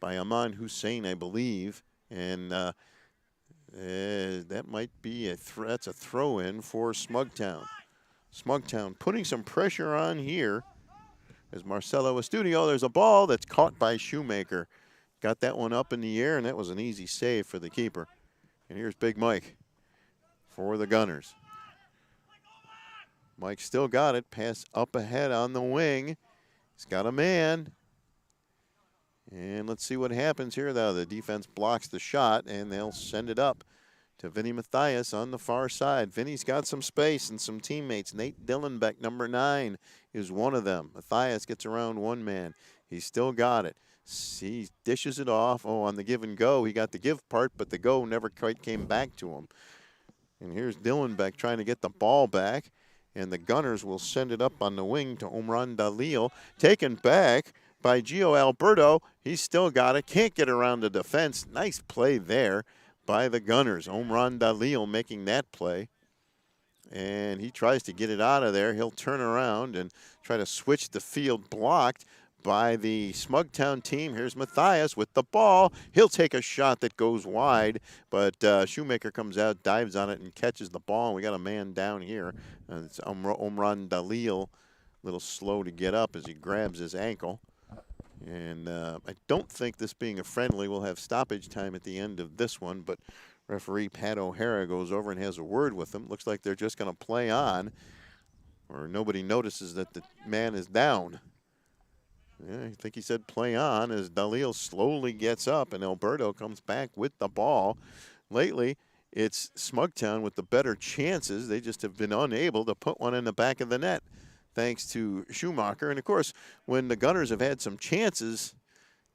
by Aman Hussein, I believe. And that might be that's a throw-in for Smugtown. Smugtown putting some pressure on here. As Marcelo Estudio, there's a ball that's caught by Shoemaker. Got that one up in the air, and that was an easy save for the keeper. And here's Big Mike for the Gunners. Mike still got it. Pass up ahead on the wing. He's got a man. And let's see what happens here, though. The defense blocks the shot, and they'll send it up to Vinny Mathias on the far side. Vinny's got some space and some teammates. Nate Dillenbeck, number 9, is one of them. Mathias gets around one man. He's still got it. He dishes it off. Oh, on the give and go, he got the give part, but the go never quite came back to him. And here's Dillenbeck trying to get the ball back, and the Gunners will send it up on the wing to Omran Dalil. Taken back by Gio Alberto. He's still got it. Can't get around the defense. Nice play there by the Gunners. Omran Dalil making that play. And he tries to get it out of there. He'll turn around and try to switch the field, blocked by the Smugtown team. Here's Mathias with the ball. He'll take a shot that goes wide, but Shoemaker comes out, dives on it, and catches the ball. We got a man down here. It's Omran Dalil, a little slow to get up as he grabs his ankle. And I don't think this being a friendly will have stoppage time at the end of this one, but referee Pat O'Hara goes over and has a word with them. Looks like they're just going to play on, or nobody notices that the man is down. Yeah, I think he said play on as Dalil slowly gets up and Alberto comes back with the ball. Lately, it's Smugtown with the better chances. They just have been unable to put one in the back of the net, thanks to Schumacher. And, of course, when the Gunners have had some chances,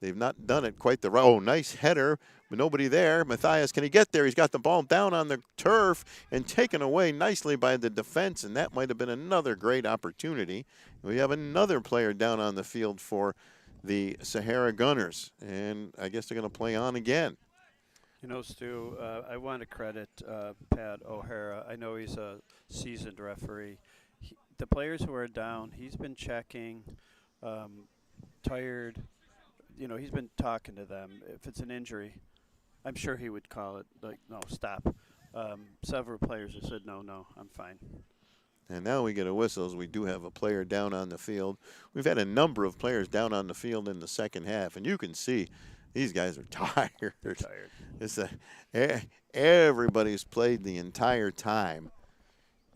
They've not done it quite the right. Oh, nice header, but nobody there. Matthias, can he get there? He's got the ball down on the turf and taken away nicely by the defense, and that might have been another great opportunity. We have another player down on the field for the Sahara Gunners, and I guess they're going to play on again. You know, Stu, I want to credit Pat O'Hara. I know he's a seasoned referee. The players who are down, he's been checking, tired. You know, he's been talking to them. If it's an injury, I'm sure he would call it, like, no, stop. Several players have said, no, I'm fine. And now we get a whistle as we do have a player down on the field. We've had a number of players down on the field in the second half, and you can see these guys are tired. They're tired. It's everybody's played the entire time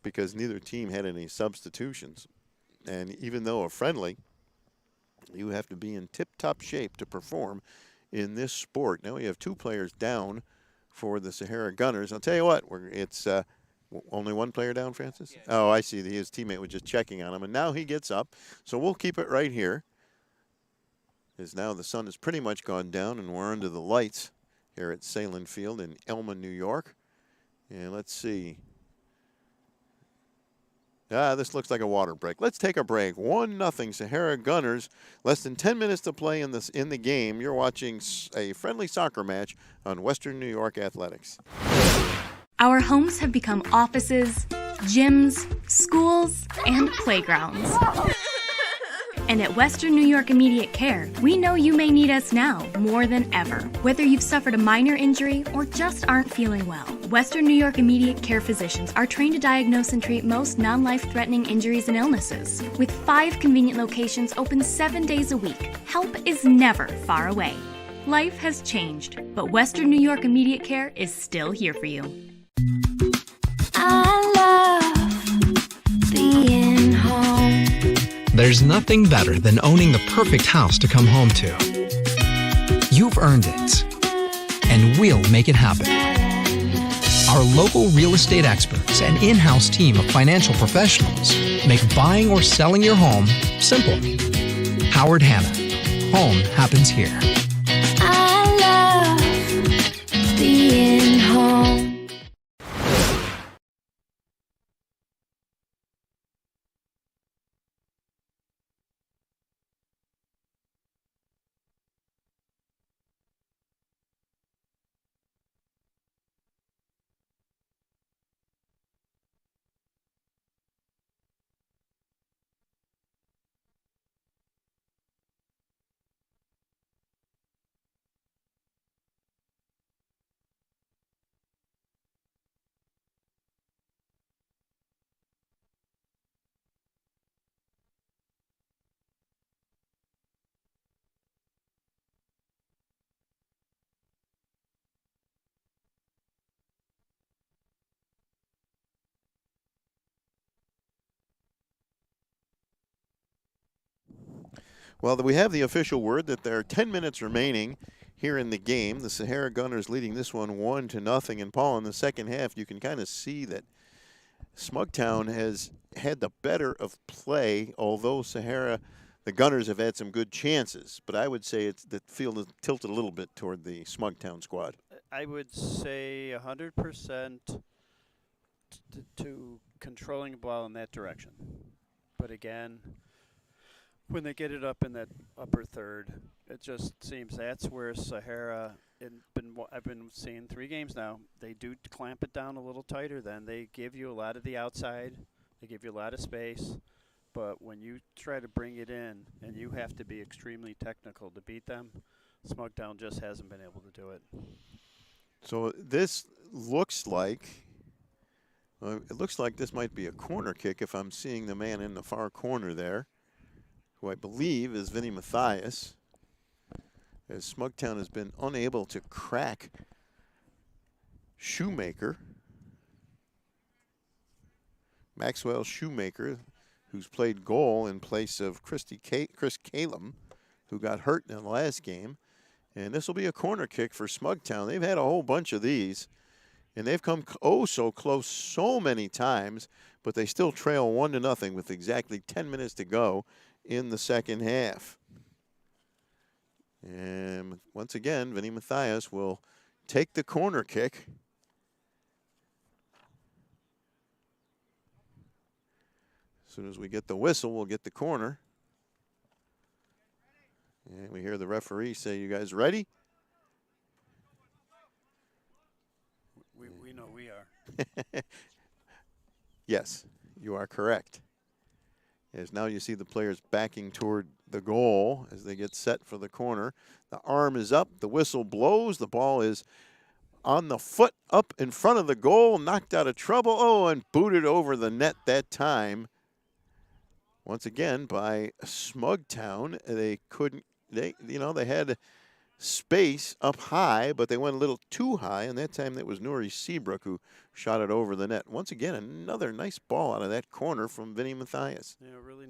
because neither team had any substitutions. And even though a friendly, you have to be in tip-top shape to perform in this sport. Now we have 2 players down for the Sahara Gunners. I'll tell you what, it's only 1 player down, Francis? Yeah. Oh, I see. His teammate was just checking on him, and now he gets up. So we'll keep it right here. As now the sun has pretty much gone down, and we're under the lights here at Salem Field in Elma, New York. And let's see. This looks like a water break. Let's take a break. 1-0 Sahara Gunners. Less than 10 minutes to play in the game. You're watching a friendly soccer match on Western New York Athletics. Our homes have become offices, gyms, schools, and playgrounds. And at Western New York Immediate Care, we know you may need us now more than ever. Whether you've suffered a minor injury or just aren't feeling well, Western New York Immediate Care physicians are trained to diagnose and treat most non-life-threatening injuries and illnesses. With 5 convenient locations open 7 days a week, help is never far away. Life has changed, but Western New York Immediate Care is still here for you. I love being home. There's nothing better than owning the perfect house to come home to. You've earned it, and we'll make it happen. Our local real estate experts and in-house team of financial professionals make buying or selling your home simple. Howard Hanna. Home happens here. I love being home. Well, we have the official word that there are 10 minutes remaining here in the game. The Sahara Gunners leading this one 1-0. And Paul, in the second half, you can kind of see that Smugtown has had the better of play, although the Gunners have had some good chances. But I would say the field is tilted a little bit toward the Smugtown squad. I would say 100% to controlling the ball in that direction. But again, when they get it up in that upper third, it just seems that's where Sahara, I've been seeing 3 games now, they do clamp it down a little tighter then. They give you a lot of the outside. They give you a lot of space. But when you try to bring it in and you have to be extremely technical to beat them, Smugtown just hasn't been able to do it. So this looks like, it looks like this might be a corner kick if I'm seeing the man in the far corner there, who I believe is Vinny Matthias, as Smugtown has been unable to crack Shoemaker, Maxwell Shoemaker, who's played goal in place of Chris Calum, who got hurt in the last game. And this will be a corner kick for Smugtown. They've had a whole bunch of these, and they've come so close so many times, but they still trail 1-0 with exactly 10 minutes to go in the second half. And once again, Vinny Mathias will take the corner kick. As soon as we get the whistle, we'll get the corner. And we hear the referee say, "You guys ready?" We know we are. Yes, you are correct. As now you see the players backing toward the goal as they get set for the corner. The arm is up, the whistle blows, the ball is on the foot up in front of the goal, knocked out of trouble. Oh, and booted over the net that time. Once again by Smugtown. They had space up high, but they went a little too high, and that time that was Nuri Seabrook who shot it over the net. Once again, another nice ball out of that corner from Vinny Mathias. Yeah, really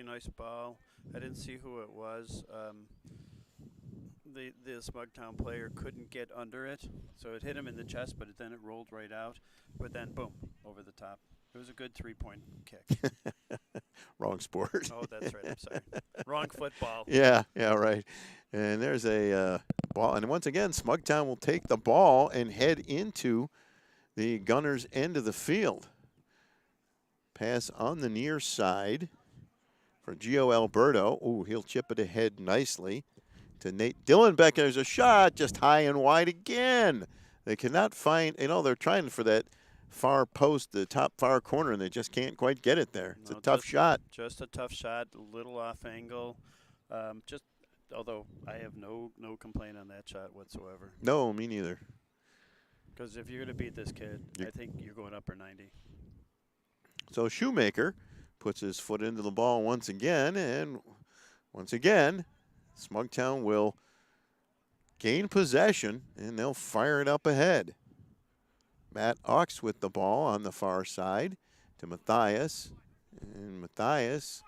nice ball. I didn't see who it was. The Smugtown player couldn't get under it, so it hit him in the chest, but then it rolled right out. But then, boom, over the top. It was a good 3-point kick. Wrong sport. Oh, that's right. I'm sorry. Wrong football. Yeah, right. And there's a ball. And once again, Smugtown will take the ball and head into the Gunners' end of the field. Pass on the near side for Gio Alberto. Ooh, he'll chip it ahead nicely to Nate Dillenbeck. There's a shot just high and wide again. They cannot find, they're trying for that far post, the top far corner, and they just can't quite get it there. It's a tough shot. Just a tough shot, a little off angle. Although I have no complaint on that shot whatsoever. No, me neither. Because if you're going to beat this kid, I think you're going upper 90. So Shoemaker puts his foot into the ball once again, and once again, Smugtown will gain possession, and they'll fire it up ahead. Matt Ox with the ball on the far side to Mathias. And Mathias.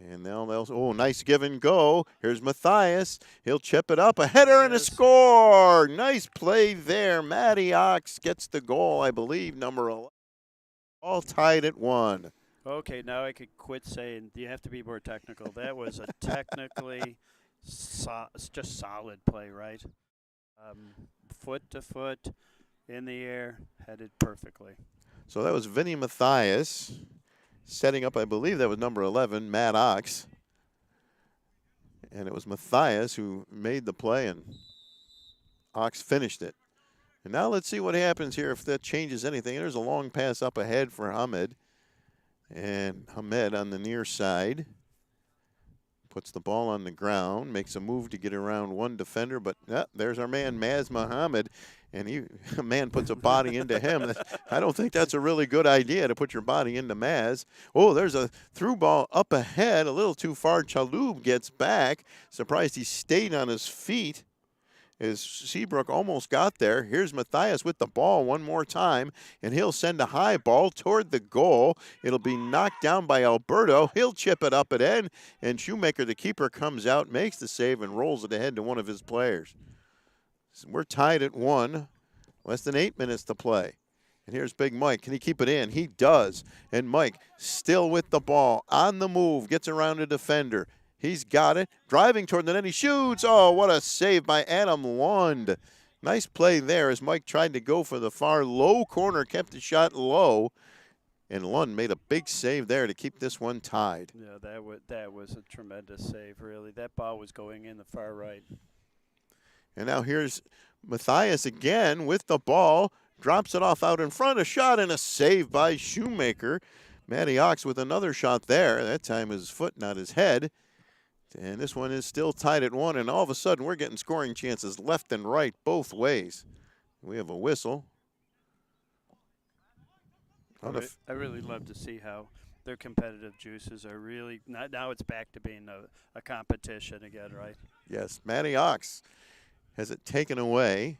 And they'll nice give and go. Here's Mathias. He'll chip it up. A header and a score. Nice play there. Matty Ox gets the goal, I believe, number 11. All tied at 1. Okay, now I could quit saying you have to be more technical. That was a technically just solid play, right? Foot to foot, in the air, headed perfectly. So that was Vinny Mathias setting up, I believe that was number 11, Matt Ox. And it was Mathias who made the play, and Ox finished it. And now let's see what happens here if that changes anything. There's a long pass up ahead for Hamed. And Hamed on the near side puts the ball on the ground, makes a move to get around one defender, but there's our man, Maz Mohammed, and a man puts a body into him. I don't think that's a really good idea to put your body into Maz. Oh, there's a through ball up ahead, a little too far. Chaloub gets back. Surprised he stayed on his feet as Seabrook almost got there. Here's Mathias with the ball one more time, and he'll send a high ball toward the goal. It'll be knocked down by Alberto. He'll chip it up at end, and Shoemaker, the keeper, comes out, makes the save, and rolls it ahead to one of his players. So we're tied at 1, less than 8 minutes to play. And here's Big Mike. Can he keep it in? He does. And Mike still with the ball, on the move, gets around a defender. He's got it. Driving toward the net. He shoots. Oh, what a save by Adam Lund. Nice play there as Mike tried to go for the far low corner, kept the shot low. And Lund made a big save there to keep this one tied. Yeah, that was a tremendous save, really. That ball was going in the far right. And now here's Mathias again with the ball. Drops it off out in front. A shot and a save by Shoemaker. Matty Ox with another shot there. That time his foot, not his head. And this one is still tied at 1, and all of a sudden we're getting scoring chances left and right both ways. We have a whistle. I really love to see how their competitive juices are really – now it's back to being a competition again, right? Yes, Matty Ox has it taken away.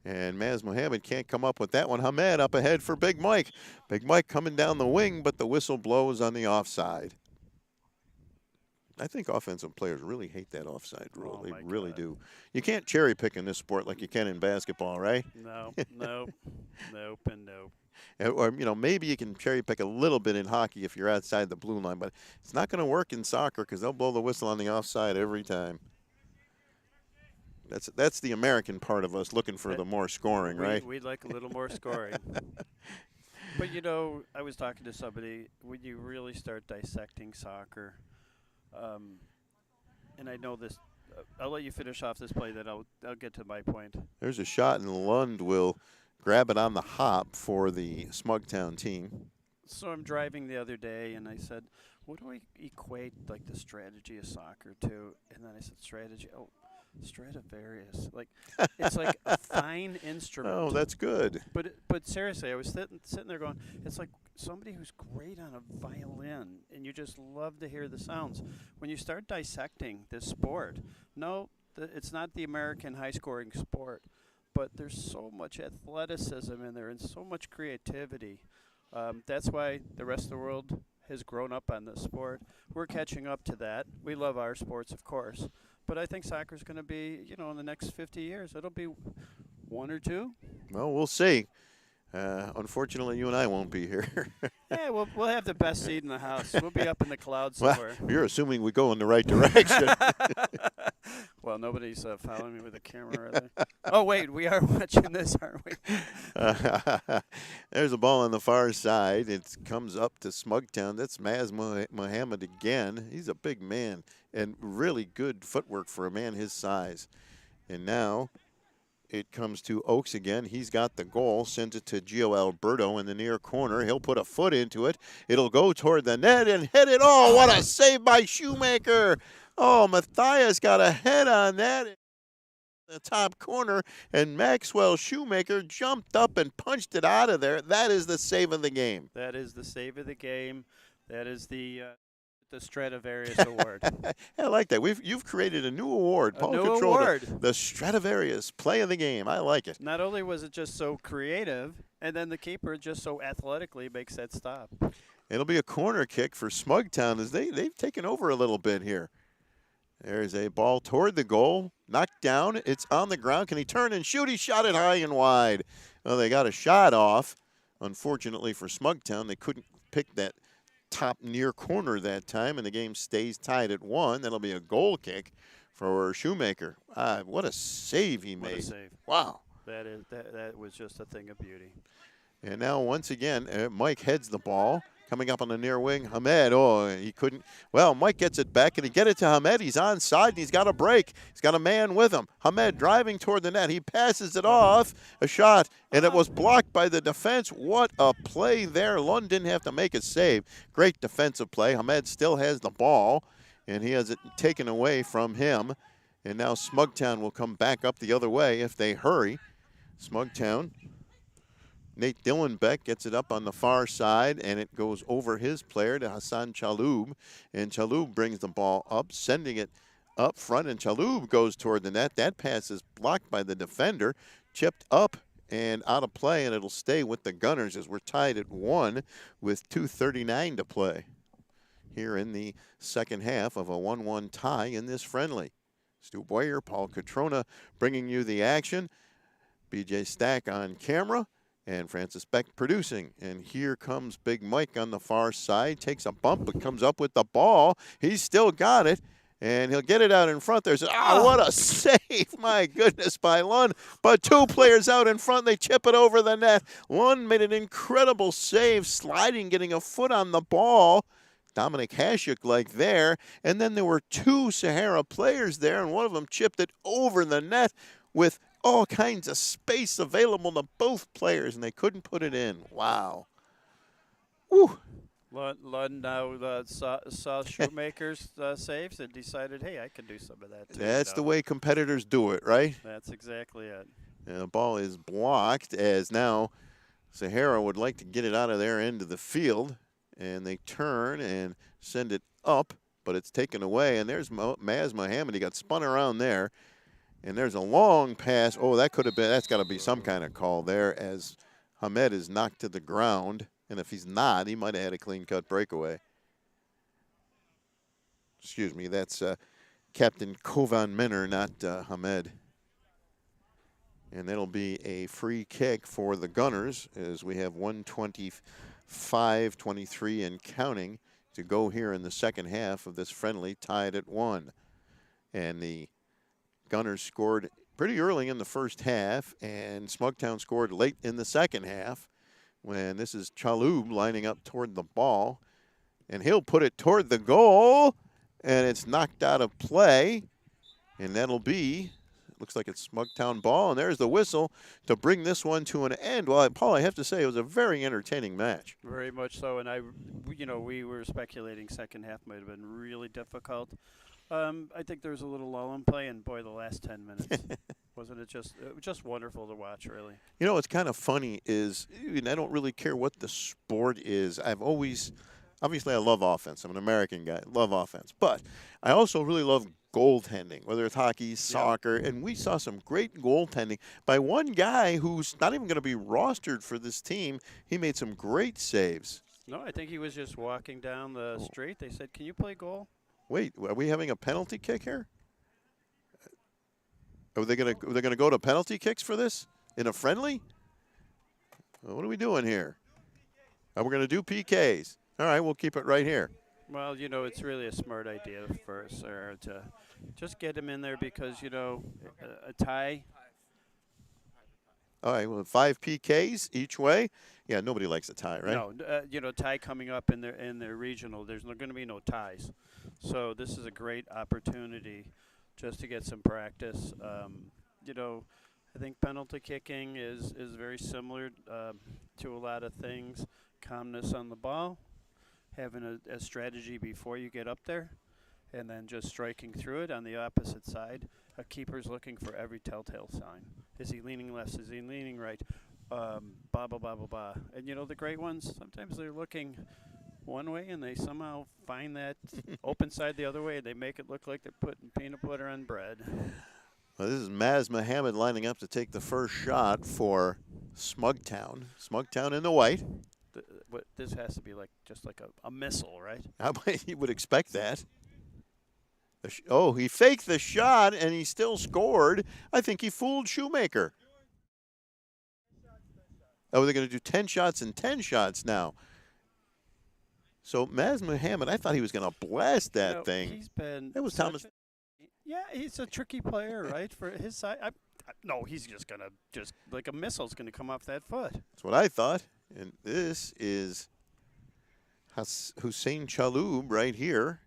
And Maz Mohammed can't come up with that one. Hamed up ahead for Big Mike. Big Mike coming down the wing, but the whistle blows on the offside. I think offensive players really hate that offside rule. Oh, They my really God. do. You can't cherry pick in this sport like you can in basketball, right? No, nope, nope, and nope. Or, maybe you can cherry pick a little bit in hockey if you're outside the blue line, but it's not going to work in soccer because they'll blow the whistle on the offside every time. That's the American part of us looking for the more scoring, right? We'd like a little more scoring. But, I was talking to somebody, when you really start dissecting soccer, and I know this, I'll let you finish off this play, then I'll get to my point. There's a shot, and Lund will grab it on the hop for the Smugtown team. So I'm driving the other day, and I said, what do I equate, like, the strategy of soccer to? And then I said, strategy, Stradivarius. Like, it's like a fine instrument. Oh, that's good. But seriously, I was sitting there going, it's like somebody who's great on a violin, and you just love to hear the sounds. When you start dissecting this sport, it's not the American high-scoring sport, but there's so much athleticism in there and so much creativity. That's why the rest of the world has grown up on this sport. We're catching up to that. We love our sports, of course. But I think soccer is going to be, in the next 50 years, it'll be one or two. Well, we'll see. Unfortunately, you and I won't be here. Yeah, we'll have the best seat in the house. We'll be up in the clouds somewhere. Well, you're assuming we go in the right direction. Well, nobody's following me with a camera, are they? Oh, wait, we are watching this, aren't we? There's a ball on the far side. It comes up to Smugtown. That's Maz Mohammed again. He's a big man and really good footwork for a man his size. And now it comes to Oaks again. He's got the goal, sends it to Gio Alberto in the near corner. He'll put a foot into it. It'll go toward the net and hit it. Oh, what a save by Shoemaker. Oh, Matthias got a head on that in the top corner, and Maxwell Shoemaker jumped up and punched it out of there. That is the save of the game. That is the save of the game. That is the Stradivarius Award. I like that. You've created a new award. A new award. The Stradivarius Play of the Game. I like it. Not only was it just so creative, and then the keeper just so athletically makes that stop. It'll be a corner kick for Smugtown as they've taken over a little bit here. There's a ball toward the goal. Knocked down. It's on the ground. Can he turn and shoot? He shot it high and wide. Well, they got a shot off. Unfortunately for Smugtown, they couldn't pick that top near corner that time, and the game stays tied at 1. That'll be a goal kick for Shoemaker. What a save he made. What a save. Wow. That was just a thing of beauty. And now once again, Mike heads the ball. Coming up on the near wing, Hamed. He couldn't. Well, Mike gets it back, and he get it to Hamed. He's onside, and he's got a break. He's got a man with him. Hamed driving toward the net. He passes it off. A shot, and it was blocked by the defense. What a play there. Lund didn't have to make a save. Great defensive play. Hamed still has the ball, and he has it taken away from him. And now Smugtown will come back up the other way if they hurry. Smugtown. Nate Dillenbeck gets it up on the far side, and it goes over his player to Hassan Chaloub. And Chaloub brings the ball up, sending it up front, and Chaloub goes toward the net. That pass is blocked by the defender, chipped up and out of play, and it'll stay with the Gunners as we're tied at 1 with 2:39 to play here in the second half of a 1-1 tie in this friendly. Stu Boyer, Paul Catrona bringing you the action. BJ Stack on camera. And Francis Beck producing. And here comes Big Mike on the far side. Takes a bump, but comes up with the ball. He's still got it. And he'll get it out in front. There's what a save. My goodness, by Lund. But two players out in front. They chip it over the net. Lund made an incredible save, sliding, getting a foot on the ball. Dominic Hashuk like there. And then there were two Sahara players there, and one of them chipped it over the net with all kinds of space available to both players, and they couldn't put it in. Wow. Woo. Lund now saw Shoemaker's saves and decided, hey, I can do some of that too. That's the way competitors do it, right? That's exactly it. And the ball is blocked as now Sahara would like to get it out of their end of the field, and they turn and send it up, but it's taken away, and there's Maz Mohammed. He got spun around there. And there's a long pass. Oh, that's got to be some kind of call there as Hamed is knocked to the ground. And if he's not, he might have had a clean-cut breakaway. Excuse me, that's Captain Kovan Menor, not Hamed. And that'll be a free kick for the Gunners as we have 1:25:23 and counting to go here in the second half of this friendly, tied at 1. And the Gunners scored pretty early in the first half, and Smugtown scored late in the second half when this is Chalub lining up toward the ball. And he'll put it toward the goal, and it's knocked out of play. And that'll be, looks like it's Smugtown ball, and there's the whistle to bring this one to an end. Well, Paul, I have to say it was a very entertaining match. Very much so, and we were speculating second half might have been really difficult. I think there was a little lull in play, and boy, the last 10 minutes, wasn't it was just wonderful to watch, really. You know, what's kind of funny is, and I don't really care what the sport is. Obviously, I love offense. I'm an American guy, love offense. But I also really love goaltending, whether it's hockey, soccer, and we saw some great goaltending by one guy who's not even going to be rostered for this team. He made some great saves. No, I think he was just walking down the street. They said, "Can you play goal?" Wait, are we having a penalty kick here? Are they going to go to penalty kicks for this in a friendly? What are we doing here? We're going to do PKs. All right, we'll keep it right here. Well, it's really a smart idea for Sahara to just get him in there because, a tie. All right, well, 5 PKs each way. Yeah, nobody likes a tie, right? No, tie coming up in their regional. There's going to be no ties. So this is a great opportunity just to get some practice. I think penalty kicking is very similar to a lot of things. Calmness on the ball, having a strategy before you get up there, and then just striking through it on the opposite side. A keeper's looking for every telltale sign. Is he leaning left? Is he leaning right? Blah, blah, blah, blah, blah. And, the great ones, sometimes they're looking one way and they somehow find that open side the other way. They make it look like they're putting peanut butter on bread. Well, this is Maz Mohammed lining up to take the first shot for Smugtown. Smugtown in the white. This has to be just like a missile, right? You would expect that. He faked the shot and he still scored. I think he fooled Shoemaker. Oh, they're going to do 10 shots and 10 shots now. So Maz Mohammed, I thought he was going to blast that thing. He's been. That was Thomas. Yeah, he's a tricky player, right? For his side. No, he's just going to like a missile's going to come off that foot. That's what I thought. And this is Hussein Chalub right here.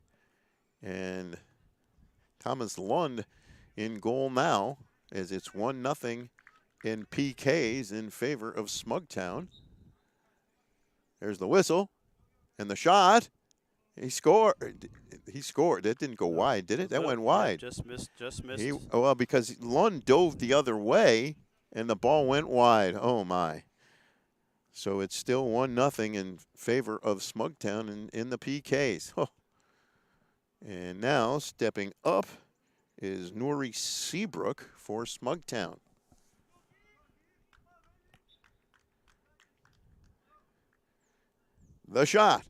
And Thomas Lund in goal now as it's 1-0 in PKs in favor of Smugtown. There's the whistle and the shot. He scored. That didn't go wide, did it? That went wide. Just missed. Because Lund dove the other way and the ball went wide. Oh, my. So it's still 1-0 in favor of Smugtown in the PKs. Oh. And now stepping up is Nuri Seabrook for Smugtown. The shot.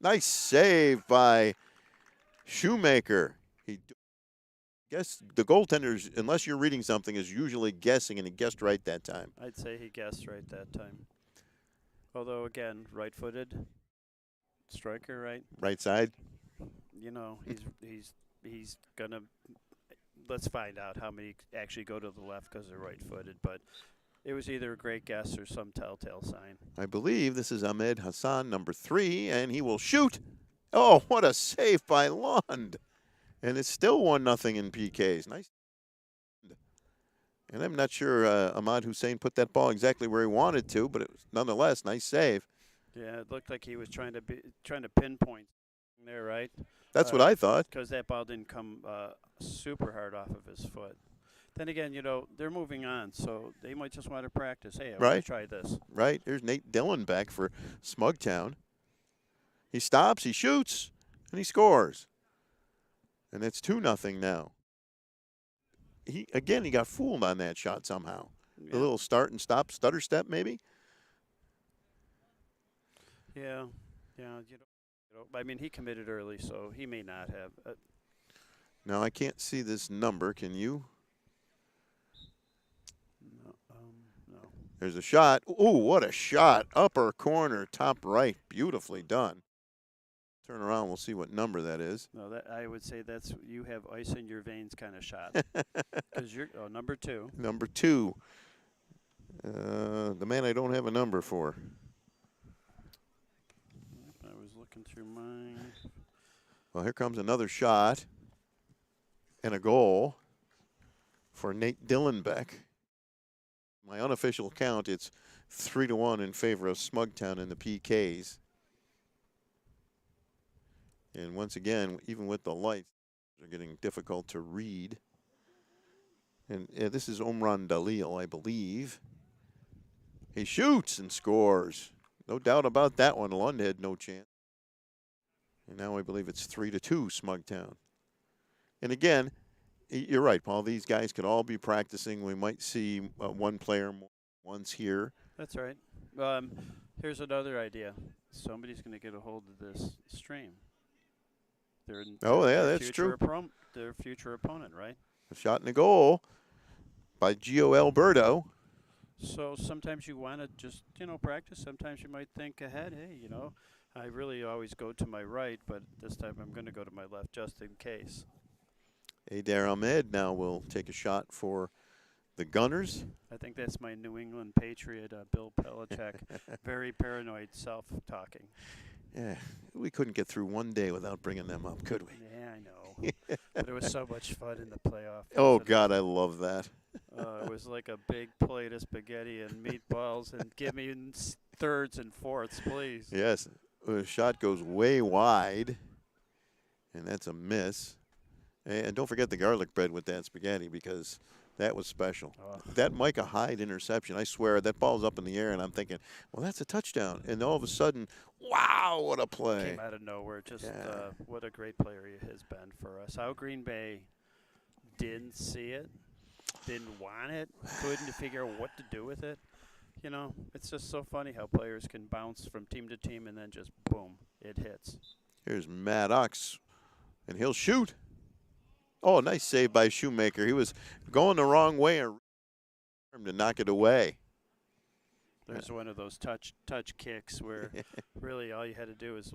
Nice save by Shoemaker. Guess the goaltenders, unless you're reading something, is usually guessing, and he guessed right that time. I'd say he guessed right that time. Although, again, right-footed striker, right? Right side. He's gonna. Let's find out how many actually go to the left because they're right-footed. But it was either a great guess or some telltale sign. I believe this is Ahmed Hassan, number 3, and he will shoot. Oh, what a save by Lund! And it's still 1-0 in PKs. Nice. And I'm not sure Ahmad Hussein put that ball exactly where he wanted to, but it was nonetheless nice save. Yeah, it looked like he was trying to pinpoint there, right? That's what I thought. Because that ball didn't come super hard off of his foot. Then again, they're moving on, so they might just want to practice. Hey, I want to try this. Right. Here's Nate Dillon back for Smugtown. He stops, he shoots, and he scores. And it's 2-0 now. He got fooled on that shot somehow. Yeah. A little start and stop, stutter step maybe. Yeah. I mean, he committed early, so he may not have. Now, I can't see this number. Can you? No, no. There's a shot. Ooh, what a shot. Upper corner, top right. Beautifully done. Turn around. We'll see what number that is. No, that I would say that's you have ice in your veins kind of shot. Because you're number 2. Number 2. The man I don't have a number for. I was looking through mine. Well, here comes another shot and a goal for Nate Dillenbeck. My unofficial count, it's 3-1 in favor of Smugtown in the PKs. And once again, even with the lights, they're getting difficult to read. And this is Omran Dalil, I believe. He shoots and scores. No doubt about that one. Lund had no chance. And now I believe it's 3-2 Smugtown. And again, you're right, Paul. These guys could all be practicing. We might see one player once here. That's right. Here's another idea. Somebody's going to get a hold of this stream. That's true. Their future opponent, right? A shot and a goal by Gio Alberto. So sometimes you want to just, practice. Sometimes you might think ahead, hey, I really always go to my right, but this time I'm going to go to my left just in case. Adair Ahmed now will take a shot for the Gunners. I think that's my New England Patriot, Bill Belichick, very paranoid self-talking. Yeah, we couldn't get through one day without bringing them up, could we? Yeah, I know. But it was so much fun in the playoff. Oh, God, I love that. It was like a big plate of spaghetti and meatballs, and give me thirds and fourths, please. Yes, the shot goes way wide, and that's a miss. And don't forget the garlic bread with that spaghetti, because that was special. Oh. That Micah Hyde interception, I swear, that ball's up in the air, and I'm thinking, well, that's a touchdown. And all of a sudden, wow, what a play. Came out of nowhere. Just what a great player he has been for us. How Green Bay didn't see it, didn't want it, couldn't figure out what to do with it. It's just so funny how players can bounce from team to team and then just, boom, it hits. Here's Maddox, and he'll shoot. Oh, nice save by Shoemaker. He was going the wrong way and to knock it away. There's one of those touch kicks where really all you had to do is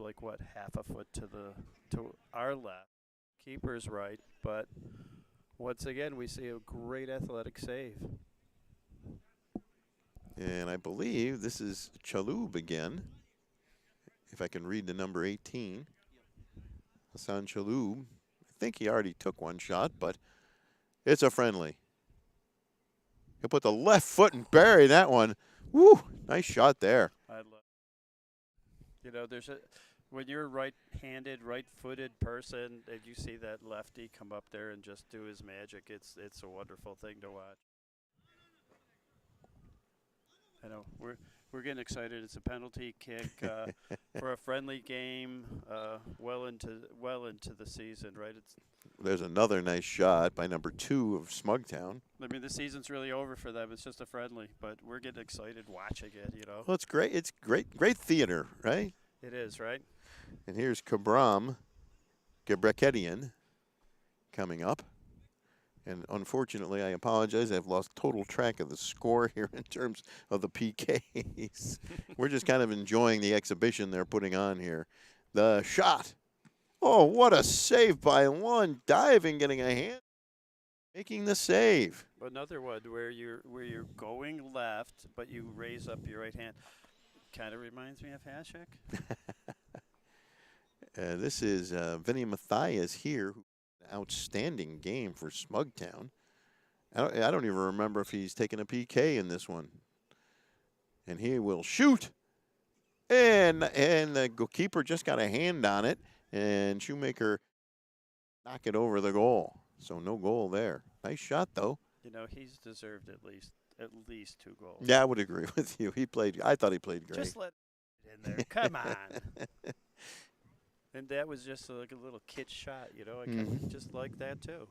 half a foot to our left. Keeper's right, but once again we see a great athletic save. And I believe this is Chalhoub again, if I can read the number 18. Hassan Chalhoub. I think he already took one shot, but it's a friendly. He'll put the left foot and bury that one. Woo! Nice shot there. I love. When you're a right-handed, right-footed person, and you see that lefty come up there and just do his magic, it's a wonderful thing to watch. I know we're getting excited. It's a penalty kick for a friendly game, well into the season, right? There's another nice shot by number 2 of Smugtown. I mean, the season's really over for them. It's just a friendly, but we're getting excited watching it. Well, it's great. It's great theater, right? It is, right? And here's Kabram Gebrekedian coming up. And unfortunately, I apologize, I've lost total track of the score here in terms of the PKs. We're just kind of enjoying the exhibition they're putting on here. The shot. Oh, what a save by Lund. Diving, getting a hand, making the save. Another one where you're going left, but you raise up your right hand. Kind of reminds me of Hasek. This is Vinny Mathias here. Outstanding game for Smugtown. I don't even remember if he's taken a PK in this one. And he will shoot. And the goalkeeper just got a hand on it. And Shoemaker knock it over the goal. So no goal there. Nice shot, though. He's deserved at least 2 goals. Yeah, I would agree with you. I thought he played great. Just let it in there. Come on. And that was just like a little kid shot, I kind of just like that too.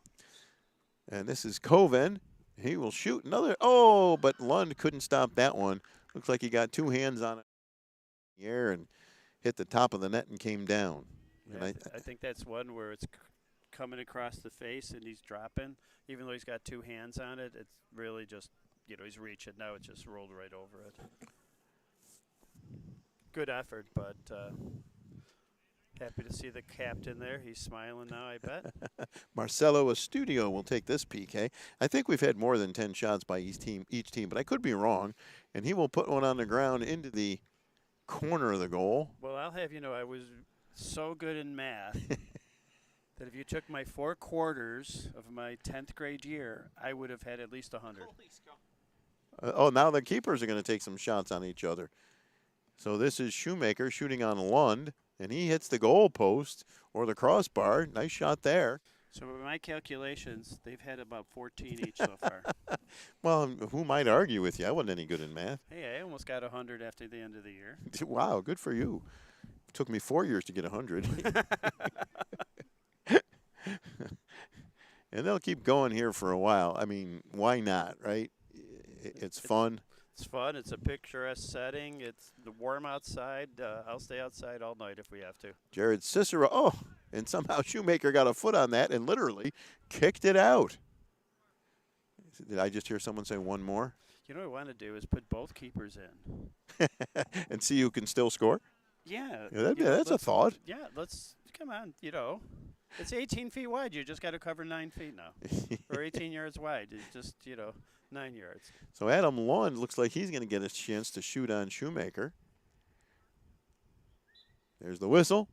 And this is Coven. He will shoot another. Oh, but Lund couldn't stop that one. Looks like he got 2 hands on it in the air and hit the top of the net and came down. Yeah, And I think that's one where it's coming across the face and he's dropping. Even though he's got two hands on it, it's really just, he's reaching. Now it just rolled right over it. Good effort, but happy to see the captain there. He's smiling now, I bet. Marcelo Estudio will take this PK. I think we've had more than 10 shots by each team, but I could be wrong. And he will put one on the ground into the corner of the goal. Well, I'll have you know, I was so good in math that if you took my 4 quarters of my 10th grade year, I would have had at least 100. Now the keepers are going to take some shots on each other. So this is Shoemaker shooting on Lund, and he hits the goal post or the crossbar. Nice shot there. So by my calculations, they've had about 14 each so far. Well, who might argue with you? I wasn't any good in math. Hey, I almost got 100 after the end of the year. Wow, good for you. It took me 4 years to get 100. And they'll keep going here for a while. I mean, why not, right? It's fun. It's fun. It's a picturesque setting. It's warm outside. I'll stay outside all night if we have to. Jared Cicero. Oh, and somehow Shoemaker got a foot on that and literally kicked it out. Did I just hear someone say one more? You know what I want to do is put both keepers in. And see who can still score? Yeah. That's a thought. Yeah, come on, It's 18 feet wide. You just got to cover 9 feet now. Or 18 yards wide. It's just, 9 yards. So Adam Lund looks like he's going to get a chance to shoot on Shoemaker. There's the whistle.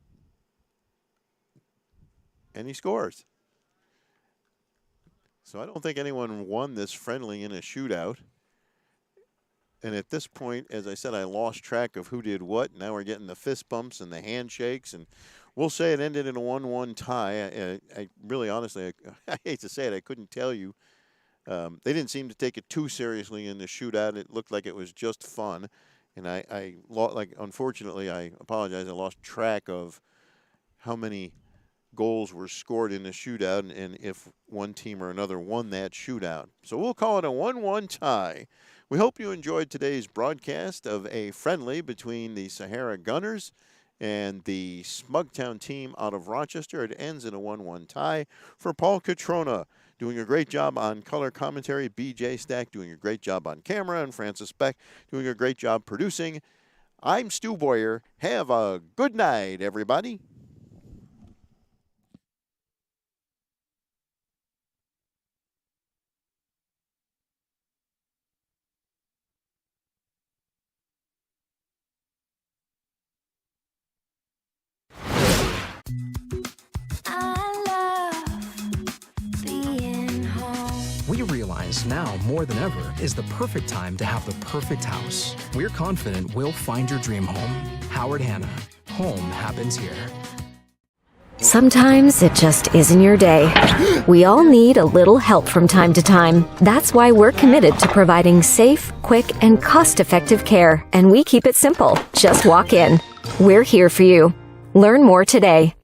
And he scores. So I don't think anyone won this friendly in a shootout. And at this point, as I said, I lost track of who did what. Now we're getting the fist bumps and the handshakes. And we'll say it ended in a 1-1 tie. I really, honestly, I hate to say it, I couldn't tell you. They didn't seem to take it too seriously in the shootout. It looked like it was just fun. And unfortunately, I apologize, I lost track of how many goals were scored in the shootout and if one team or another won that shootout. So we'll call it a 1-1 tie. We hope you enjoyed today's broadcast of a friendly between the Sahara Gunners and the Smugtown team out of Rochester. It ends in a 1-1 tie. For Paul Catrona, doing a great job on color commentary, BJ Stack doing a great job on camera, and Francis Beck doing a great job producing. I'm Stu Boyer. Have a good night, everybody. We realize now more than ever is the perfect time to have the perfect house. We're confident we'll find your dream home. Howard Hanna. Home happens here. Sometimes it just isn't your day. We all need a little help from time to time. That's why we're committed to providing safe, quick, and cost-effective care. And we keep it simple. Just walk in. We're here for you. Learn more today.